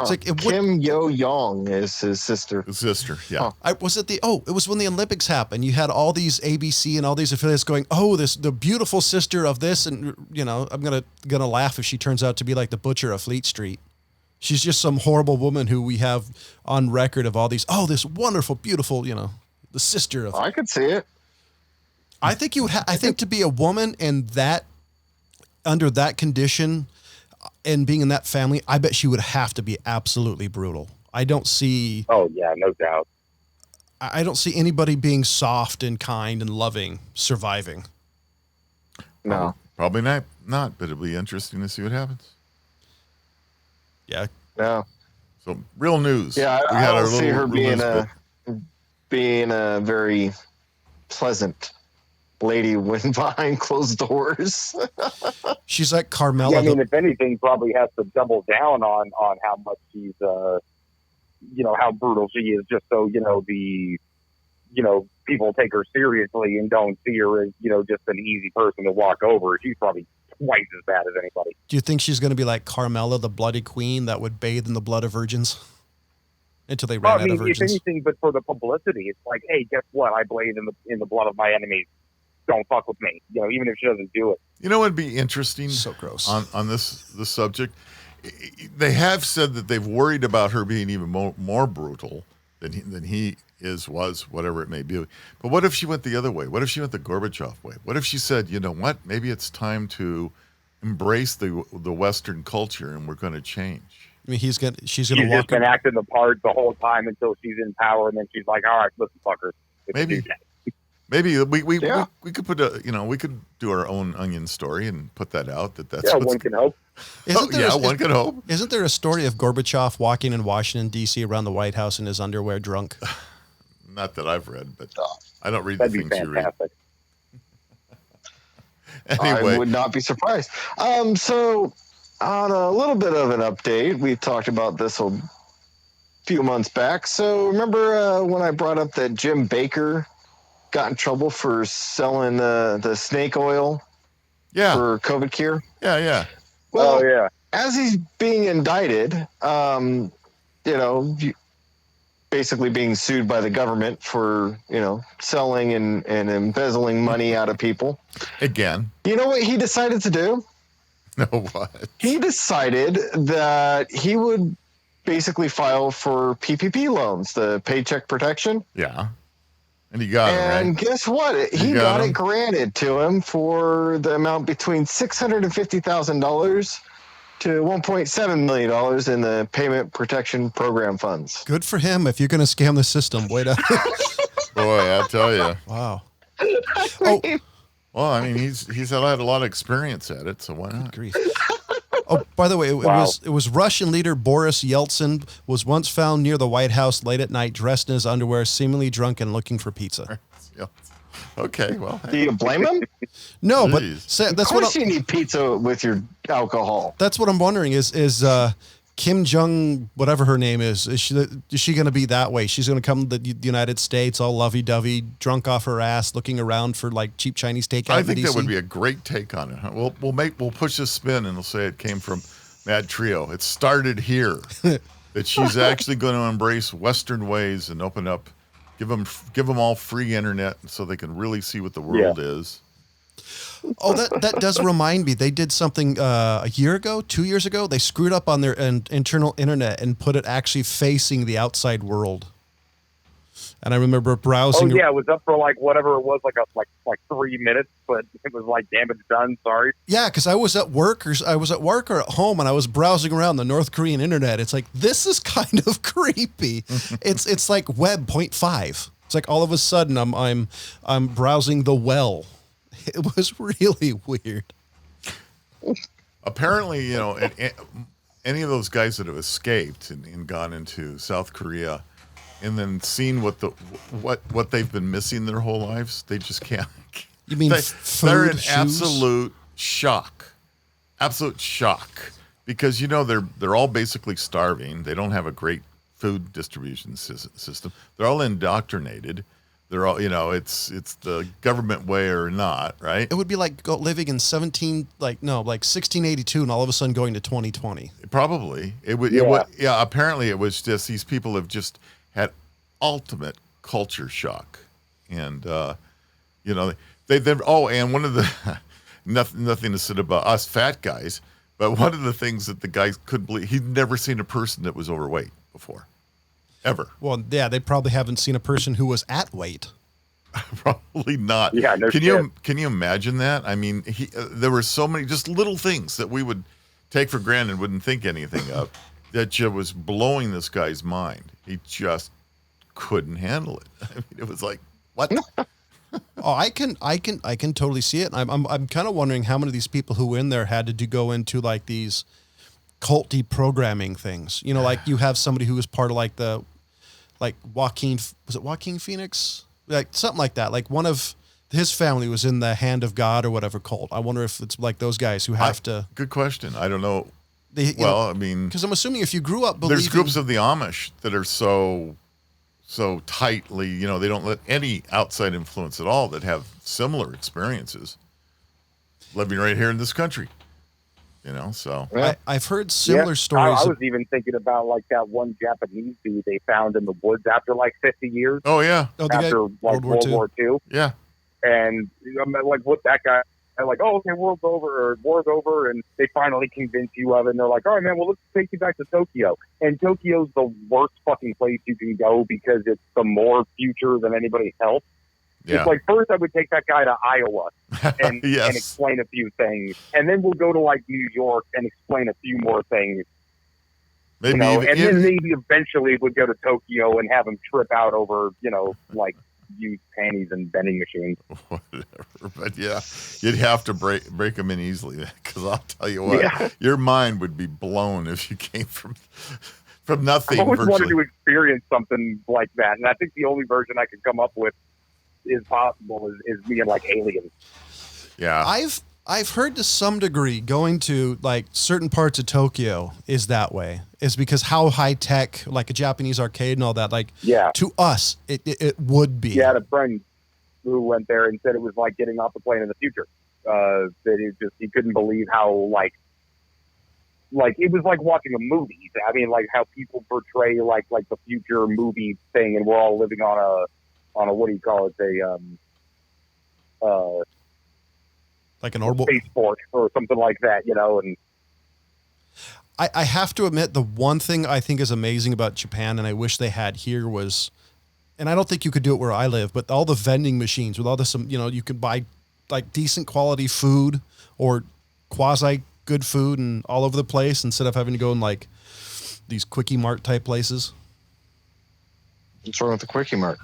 It's like Kim Yo-Young is his sister. His sister, yeah. It was when the Olympics happened. You had all these ABC and all these affiliates going, the beautiful sister of this, and I'm gonna laugh if she turns out to be like the butcher of Fleet Street. She's just some horrible woman who we have on record of all these. Oh, this wonderful, beautiful, the sister of. I could see it. I think you would. I think to be a woman and that. Under that condition and being in that family, I bet she would have to be absolutely brutal. I don't see. Oh yeah, no doubt. I don't see anybody being soft and kind and loving surviving. No, probably not. But it'll be interesting to see what happens. Yeah. Yeah. So real news. Yeah, I don't see her being a very pleasant lady when behind closed doors. She's like Carmella. Yeah, I mean, if anything, probably has to double down on how much she's, how brutal she is, just so the people take her seriously and don't see her as, just an easy person to walk over. She's probably twice as bad as anybody. Do you think she's going to be like Carmella, the bloody queen that would bathe in the blood of virgins until they ran out of virgins? If anything, but for the publicity, it's like, hey, guess what? I bathe in the blood of my enemies. Don't fuck with me. Even if she doesn't do it. What'd be interesting? So gross. On this subject, they have said that they've worried about her being even more brutal than he was, whatever it may be. But what if she went the other way? What if she went the Gorbachev way? What if she said, you know what? Maybe it's time to embrace the Western culture, and we're going to change. I mean, she's going to walk. She's just been acting the part the whole time until she's in power, and then she's like, all right, listen, fuckers. Maybe we could put we could do our own Onion story and put that out. That's one can hope. One can hope. Isn't there a story of Gorbachev walking in Washington D.C. around the White House in his underwear, drunk? Not that I've read, but I don't read That'd the be things fantastic. you read. Anyway, I would not be surprised. So on a little bit of an update, we talked about this a few months back. So remember when I brought up that Jim Bakker got in trouble for selling the snake oil for COVID cure? Yeah. Well, as he's being indicted, basically being sued by the government for, selling and embezzling money out of people. Again. You know what he decided to do? No, what? He decided that he would basically file for PPP loans, the Paycheck Protection. Yeah. And he got it, right? And guess what? He got it granted to him for the amount between $650,000 to $1.7 million in the Payment Protection Program funds. Good for him. If you're going to scam the system, wait up. Boy, I tell you. Wow. Well, I mean, he's had a lot of experience at it, so why not? Good grief. Oh, by the way, it was Russian leader Boris Yeltsin was once found near the White House late at night, dressed in his underwear, seemingly drunk and looking for pizza. Okay, well, do you blame him? No, but that's what you need pizza with your alcohol. That's what I'm wondering. Is Kim Jong, whatever her name is she going to be that way? She's going to come to the United States all lovey-dovey, drunk off her ass, looking around for like cheap Chinese takeout. I think that would be a great take on it. We'll push this spin and we'll say it came from MadTrio. It started here. That she's actually going to embrace Western ways and open up, give them all free internet so they can really see what the world is. Oh, that does remind me. They did something a year ago, 2 years ago. They screwed up on their internal internet and put it actually facing the outside world. And I remember browsing. Oh yeah, it was up for like whatever it was, like 3 minutes, but it was like, damn, it's done. Sorry. Yeah, because I was at work or at home, and I was browsing around the North Korean internet. It's like, this is kind of creepy. it's like Web 0.5. It's like all of a sudden I'm browsing the well. It was really weird. Apparently, any of those guys that have escaped and gone into South Korea and then seen what they've been missing their whole lives, they just can't. You mean they're in shoes? absolute shock. Absolute shock. Because, they're all basically starving. They don't have a great food distribution system. They're all indoctrinated. They're all, it's the government way or not, right? It would be like living in 1682 and all of a sudden going to 2020. Probably. It would, apparently it was just, these people have just had ultimate culture shock. And, and one of the, nothing to say about us fat guys, but one of the things that the guys couldn't believe, he'd never seen a person that was overweight before. Ever. Well, yeah, they probably haven't seen a person who was at weight. Probably not. Yeah, no Can you imagine that? I mean, there were so many just little things that we would take for granted, wouldn't think anything of, that just was blowing this guy's mind. He just couldn't handle it. I mean, it was like, what? Oh, I can totally see it. I'm kind of wondering how many of these people who were in there had to go into like these culty programming things. Like you have somebody who was part of like Joaquin Phoenix? Like something like that. Like one of his family was in the Hand of God or whatever cult. I wonder if it's like those guys who have to. Good question. I don't know. I mean, because I'm assuming if you grew up believing, there's groups of the Amish that are so so tightly, you know, they don't let any outside influence at all that have similar experiences living right here in this country, you know, so. I've heard similar stories. I was even thinking about like that one Japanese dude they found in the woods after like 50 years. Oh, yeah. After like World War II. Yeah. And I'm like, what that guy, I'm like, oh, okay, war's over, and they finally convince you of it, and they're like, all right, man, well, let's take you back to Tokyo. And Tokyo's the worst fucking place you can go because it's the more future than anybody else. Yeah. It's like, first I would take that guy to Iowa and, Yes. and explain a few things, and then we'll go to like New York and explain a few more things. Maybe, you know, even, and then maybe eventually we'd go to Tokyo and have him trip out over, you know, like used panties and vending machines. whatever. But yeah, you'd have to break them in easily, because I'll tell you what, your mind would be blown if you came from nothing. I've always virtually. wanted to experience something like that, and I think the only version I could come up with is possible is being like aliens. Yeah, I've heard to some degree going to like certain parts of Tokyo is that way. Is because how high tech, like a Japanese arcade and all that, like to us, it would be. Yeah, I had a friend who went there and said it was like getting off the plane in the future. That he couldn't believe how like it was like watching a movie. I mean, like how people portray like the future movie thing, and we're all living on a what do you call it? Like an orbital spaceport or something like that, you know. And I have to admit, the one thing I think is amazing about Japan, and I wish they had here, was, and I don't think you could do it where I live, but all the vending machines with all this, you know, you could buy like decent quality food or quasi good food and all over the place instead of having to go in like these Quickie Mart type places. What's wrong with the Quickie Mart?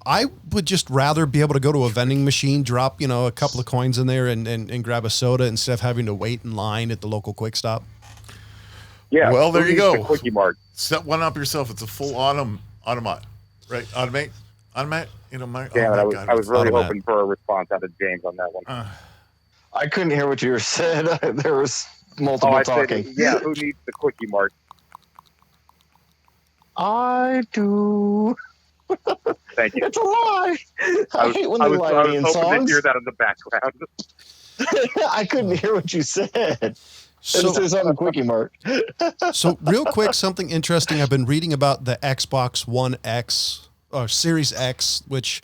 I would just rather be able to go to a vending machine, drop, you know, a couple of coins in there and grab a soda instead of having to wait in line at the local Quick Stop. Yeah. Well, there you go. The Quickie Mart. Set one up yourself. It's a full automat, right? Automate. You know, Damn it, I was really hoping for a response out of James on that one. I couldn't hear what you said. There was multiple talking. Said, yeah, who needs the Quickie Mart? I do. Thank you. It's a lie. I hate when they lie to me in songs. I was hoping to hear that in the background. I couldn't hear what you said. So, there's on Quickie Mart. So real quick, something interesting. I've been reading about the Xbox One X or Series X, which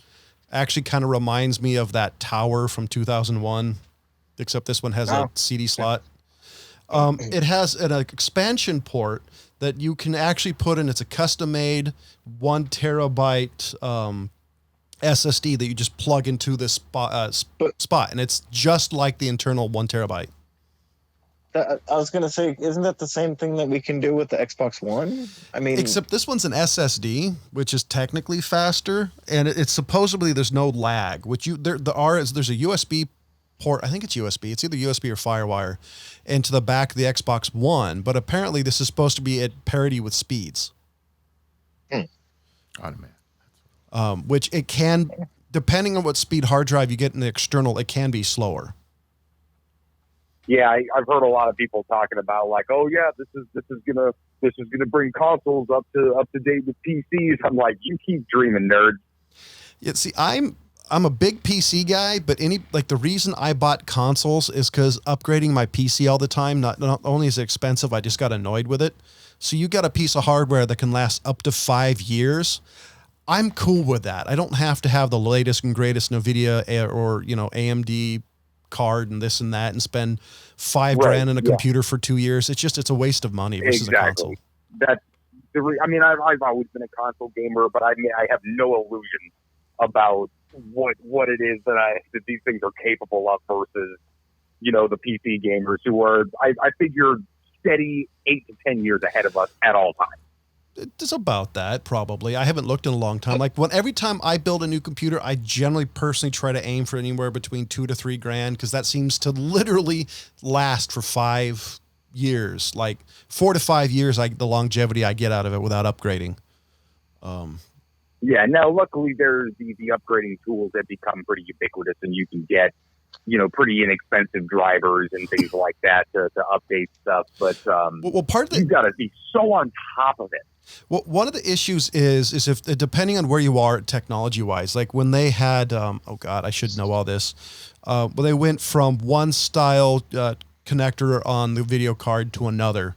actually kind of reminds me of that tower from 2001, except this one has a CD slot. It has an expansion port that you can actually put in. It's a custom-made 1 terabyte SSD that you just plug into this spot, and it's just like the internal 1 terabyte. I was going to say, isn't that the same thing that we can do with the Xbox One? I mean, except this one's an SSD, which is technically faster, and it's supposedly there's no lag. There's a USB port. I think it's USB. It's either USB or FireWire, into the back of the Xbox One. But apparently, this is supposed to be at parity with speeds. Which it can, depending on what speed hard drive you get in the external, it can be slower. Yeah, I've heard a lot of people talking about like, oh yeah, this is gonna bring consoles up to date with PCs. I'm like, you keep dreaming, nerd. Yeah, see, I'm a big PC guy, but the reason I bought consoles is because upgrading my PC all the time, not only is it expensive, I just got annoyed with it. So you got a piece of hardware that can last up to 5 years. I'm cool with that. I don't have to have the latest and greatest NVIDIA or AMD card and this and that and spend $5,000 in a computer for 2 years. It's a waste of money versus a console. That's I've always been a console gamer, but I have no illusion about what it is that these things are capable of versus the PC gamers who are I figure steady 8 to 10 years ahead of us at all times. It's about that, probably. I haven't looked in a long time. Like every time I build a new computer, I generally personally try to aim for anywhere between $2,000 to $3,000 because that seems to literally last for 5 years. Like 4 to 5 years, the longevity I get out of it without upgrading. Yeah. Now, luckily, there's the upgrading tools that become pretty ubiquitous, and you can get pretty inexpensive drivers and things like that to update stuff. But well, part of you've got to be so on top of it. Well, one of the issues is if depending on where you are technology wise, like when they had, oh God, I should know all this. Well, they went from one style connector on the video card to another.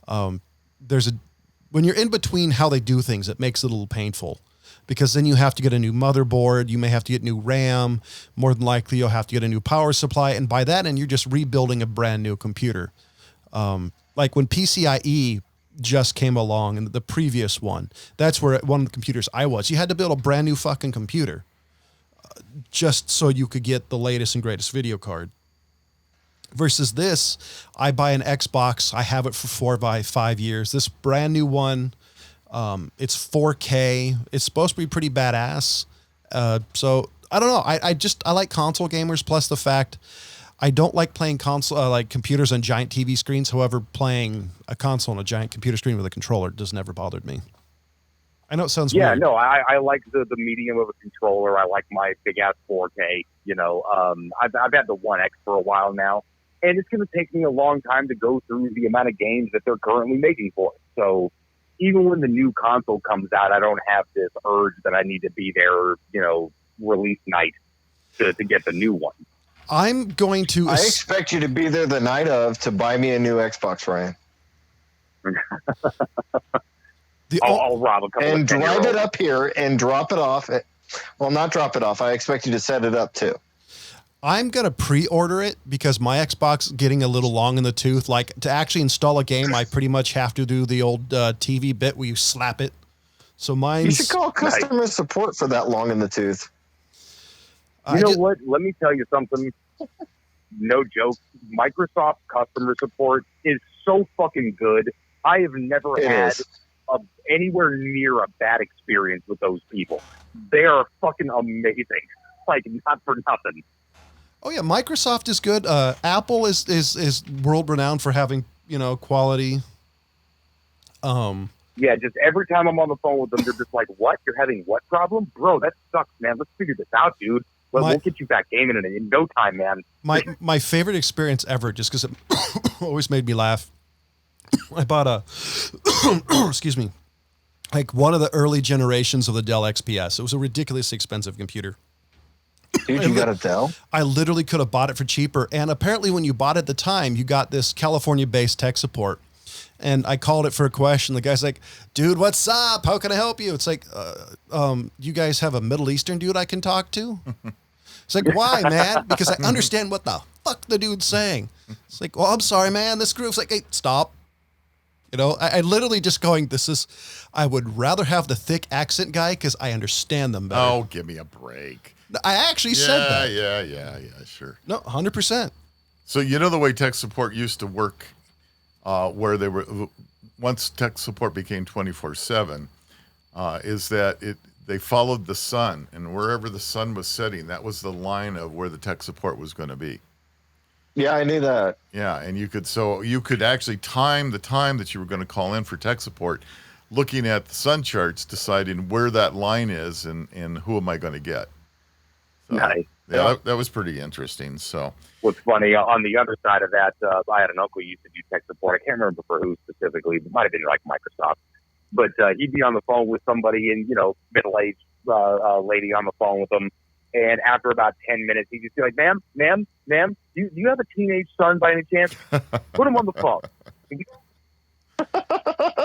When you're in between how they do things, it makes it a little painful because then you have to get a new motherboard. You may have to get new RAM. More than likely, you'll have to get a new power supply. And by that end, you're just rebuilding a brand new computer. Like when PCIe just came along and the previous one, that's where one of the computers I was, you had to build a brand new fucking computer just so you could get the latest and greatest video card. Versus this, I buy an Xbox, I have it for 4 by 5 years. This brand new one, it's 4K. It's supposed to be pretty badass. So I don't know. I like console gamers. Plus the fact I don't like playing console like computers on giant TV screens. However, playing a console on a giant computer screen with a controller just never bothered me. I know it sounds weird. No, I like the medium of a controller. I like my big ass 4K. I've had the One X for a while now, and it's going to take me a long time to go through the amount of games that they're currently making for it. So even when the new console comes out, I don't have this urge that I need to be there, release night to get the new one. I'm going to. I expect you to be there the night of to buy me a new Xbox, Ryan. I'll rob a couple and of drive it up here and drop it off. Well, not drop it off. I expect you to set it up too. I'm going to pre-order it because my Xbox is getting a little long in the tooth. Like to actually install a game, I pretty much have to do the old TV bit where you slap it. So You should call customer support for that long in the tooth. What? Let me tell you something. No joke. Microsoft customer support is so fucking good. I have never had anywhere near a bad experience with those people. They are fucking amazing. Like, not for nothing. Oh yeah, Microsoft is good. Apple is world renowned for having quality. Yeah, just every time I'm on the phone with them, they're just like, "What? You're having what problem, bro? That sucks, man. Let's figure this out, dude. We'll get you back gaming in no time, man." My favorite experience ever, just because it always made me laugh. I bought a excuse me, like one of the early generations of the Dell XPS. It was a ridiculously expensive computer. Dude, you got a Dell? I literally could have bought it for cheaper. And apparently when you bought it at the time, you got this California-based tech support. And I called it for a question. The guy's like, "Dude, what's up? How can I help you?" It's like, you guys have a Middle Eastern dude I can talk to? It's like, why, man? Because I understand what the fuck the dude's saying. It's like, well, I'm sorry, man. This groove's like, hey, stop. I literally just going, I would rather have the thick accent guy because I understand them better. Oh, give me a break. I actually said that. Yeah, sure. No, 100%. So the way tech support used to work, where they were once tech support became 24/7, is that they followed the sun, and wherever the sun was setting, that was the line of where the tech support was going to be. Yeah, I knew that. Yeah, and you could actually time the time that you were going to call in for tech support, looking at the sun charts, deciding where that line is and who am I going to get. So, nice. Yeah, that was pretty interesting. So what's funny, on the other side of that, I had an uncle who used to do tech support. I can't remember for who specifically. It might have been like Microsoft. But he'd be on the phone with somebody and, middle-aged lady on the phone with him. And after about 10 minutes, he'd just be like, ma'am, do you have a teenage son by any chance? Put him on the phone.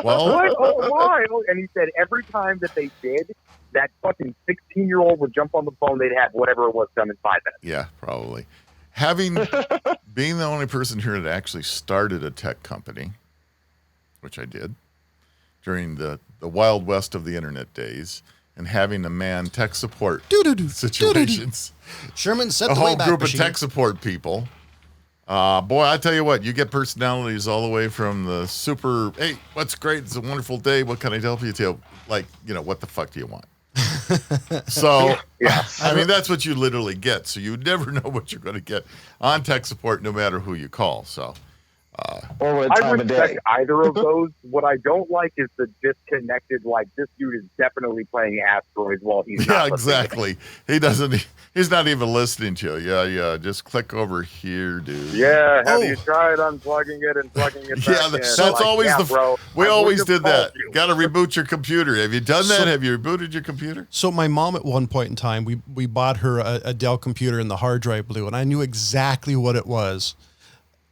Well, what? Oh, why? And he said every time that they did, that fucking 16-year-old would jump on the phone. They'd have whatever it was done in 5 minutes. Yeah, probably. Being the only person here that actually started a tech company, which I did during the wild west of the internet days, and having a man tech support situations. Sherman set a the whole way back group machine. of tech support people. Boy, I tell you what, you get personalities all the way from the super, hey, what's great? It's a wonderful day. What can I help you to? Like, what the fuck do you want? So, Yeah. I mean, that's what you literally get. So you never know what you're going to get on tech support, no matter who you call. So, Or what I time of respect day? either of those. What I don't like is the disconnected, like, this dude is definitely playing asteroids while he's Yeah, not listening. exactly. He doesn't. He's not even listening to you. Yeah. Just click over here, dude. Yeah, have Oh. you tried unplugging it and plugging it back Yeah, in? that's Like, always yeah, the. bro. We I always wouldn't have did that. called you. Got to reboot your computer. Have you done that? So- Have you rebooted your computer? So my mom at one point in time, we bought her a Dell computer and the hard drive blew, and I knew exactly what it was.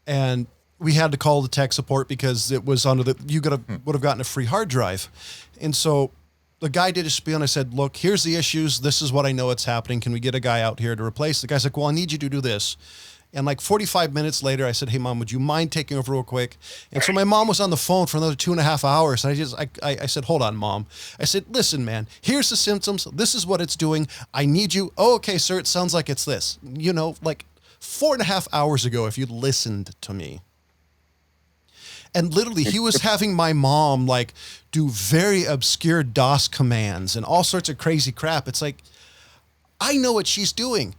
And we had to call the tech support because it was under would have gotten a free hard drive. And so the guy did a spiel and I said, look, here's the issues. This is what I know it's happening. Can we get a guy out here to replace? The guy's like, well, I need you to do this. And like 45 minutes later, I said, hey, Mom, would you mind taking over real quick? And so my mom was on the phone for another 2.5 hours. And I said, hold on, Mom. I said, listen, man, here's the symptoms. This is what it's doing. I need you. Oh, okay, sir. It sounds like it's this. You know, like 4.5 hours ago, if you'd listened to me. And literally, he was having my mom like do very obscure DOS commands and all sorts of crazy crap. It's like, I know what she's doing.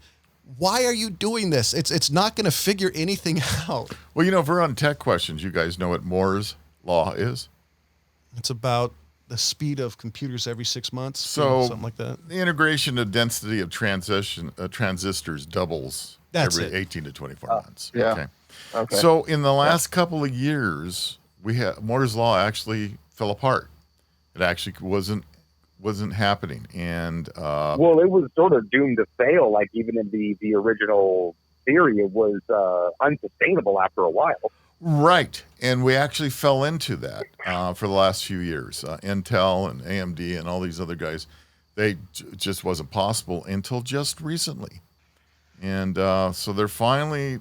Why are you doing this? It's not going to figure anything out. Well, if we're on tech questions, you guys know what Moore's law is. It's about the speed of computers every 6 months, So something like that. the integration of density of transistors doubles That's every it. 18 to 24 months. yeah. Okay. So in the last couple of years, Moore's law actually fell apart. It actually wasn't happening, and Well, it was sort of doomed to fail. Like, even in the original theory, it was unsustainable after a while. right. And we actually fell into that for the last few years. Intel and AMD and all these other guys, just wasn't possible until just recently. And so they're finally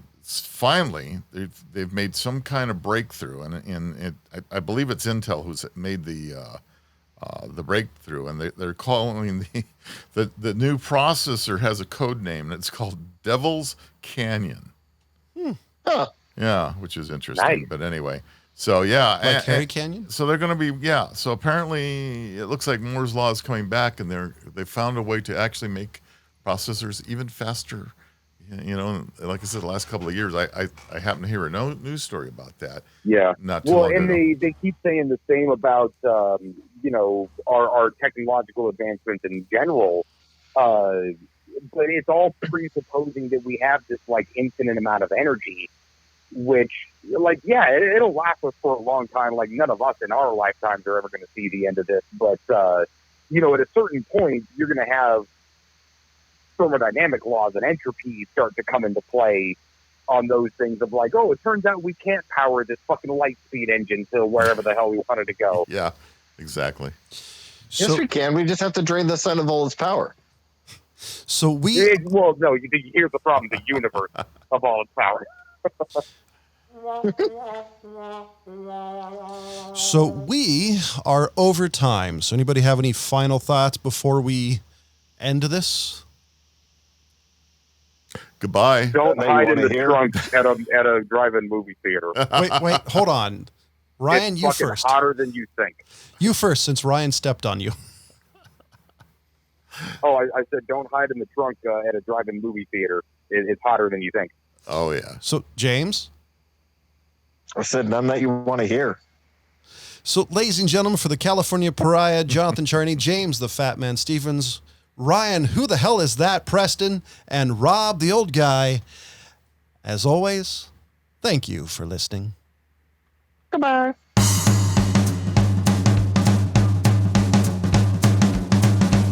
they've made some kind of breakthrough, and I believe it's Intel who's made the breakthrough, and they're calling the new processor has a code name, and it's called Devil's Canyon. Huh. Yeah, which is interesting. Nice. But anyway, so yeah, Like Harry Canyon? so they're going to be So apparently, it looks like Moore's law is coming back, and they found a way to actually make processors even faster. Like I said, the last couple of years, I happened to hear a news story about that. Yeah. Not too Well, long and ago. they keep saying the same about our technological advancements in general, but it's all presupposing that we have this like infinite amount of energy, which it'll last us for a long time. Like, none of us in our lifetimes are ever going to see the end of this, but at a certain point, you're going to have thermodynamic laws and entropy start to come into play on those things of like, oh, it turns out we can't power this fucking light speed engine to wherever the hell we wanted to go. Yeah, exactly. Yes, we can. We just have to drain the sun of all its power. So we Here's the problem: the universe of all its power. are over time. So anybody have any final thoughts before we end this? Goodbye. Don't That you hide in wanna the hear? trunk at a drive-in movie theater. Wait, hold on. Ryan, it's you fucking first. hotter than you think. You first, since Ryan stepped on you. Oh, I said don't hide in the trunk at a drive-in movie theater. It's hotter than you think. Oh yeah. So, James? I said none that you want to hear. So, ladies and gentlemen, for the California Pariah, Jonathan Charney, James the Fat Man Stevens, Ryan, who the hell is that, Preston, and Rob, the old guy. As always, thank you for listening. Goodbye.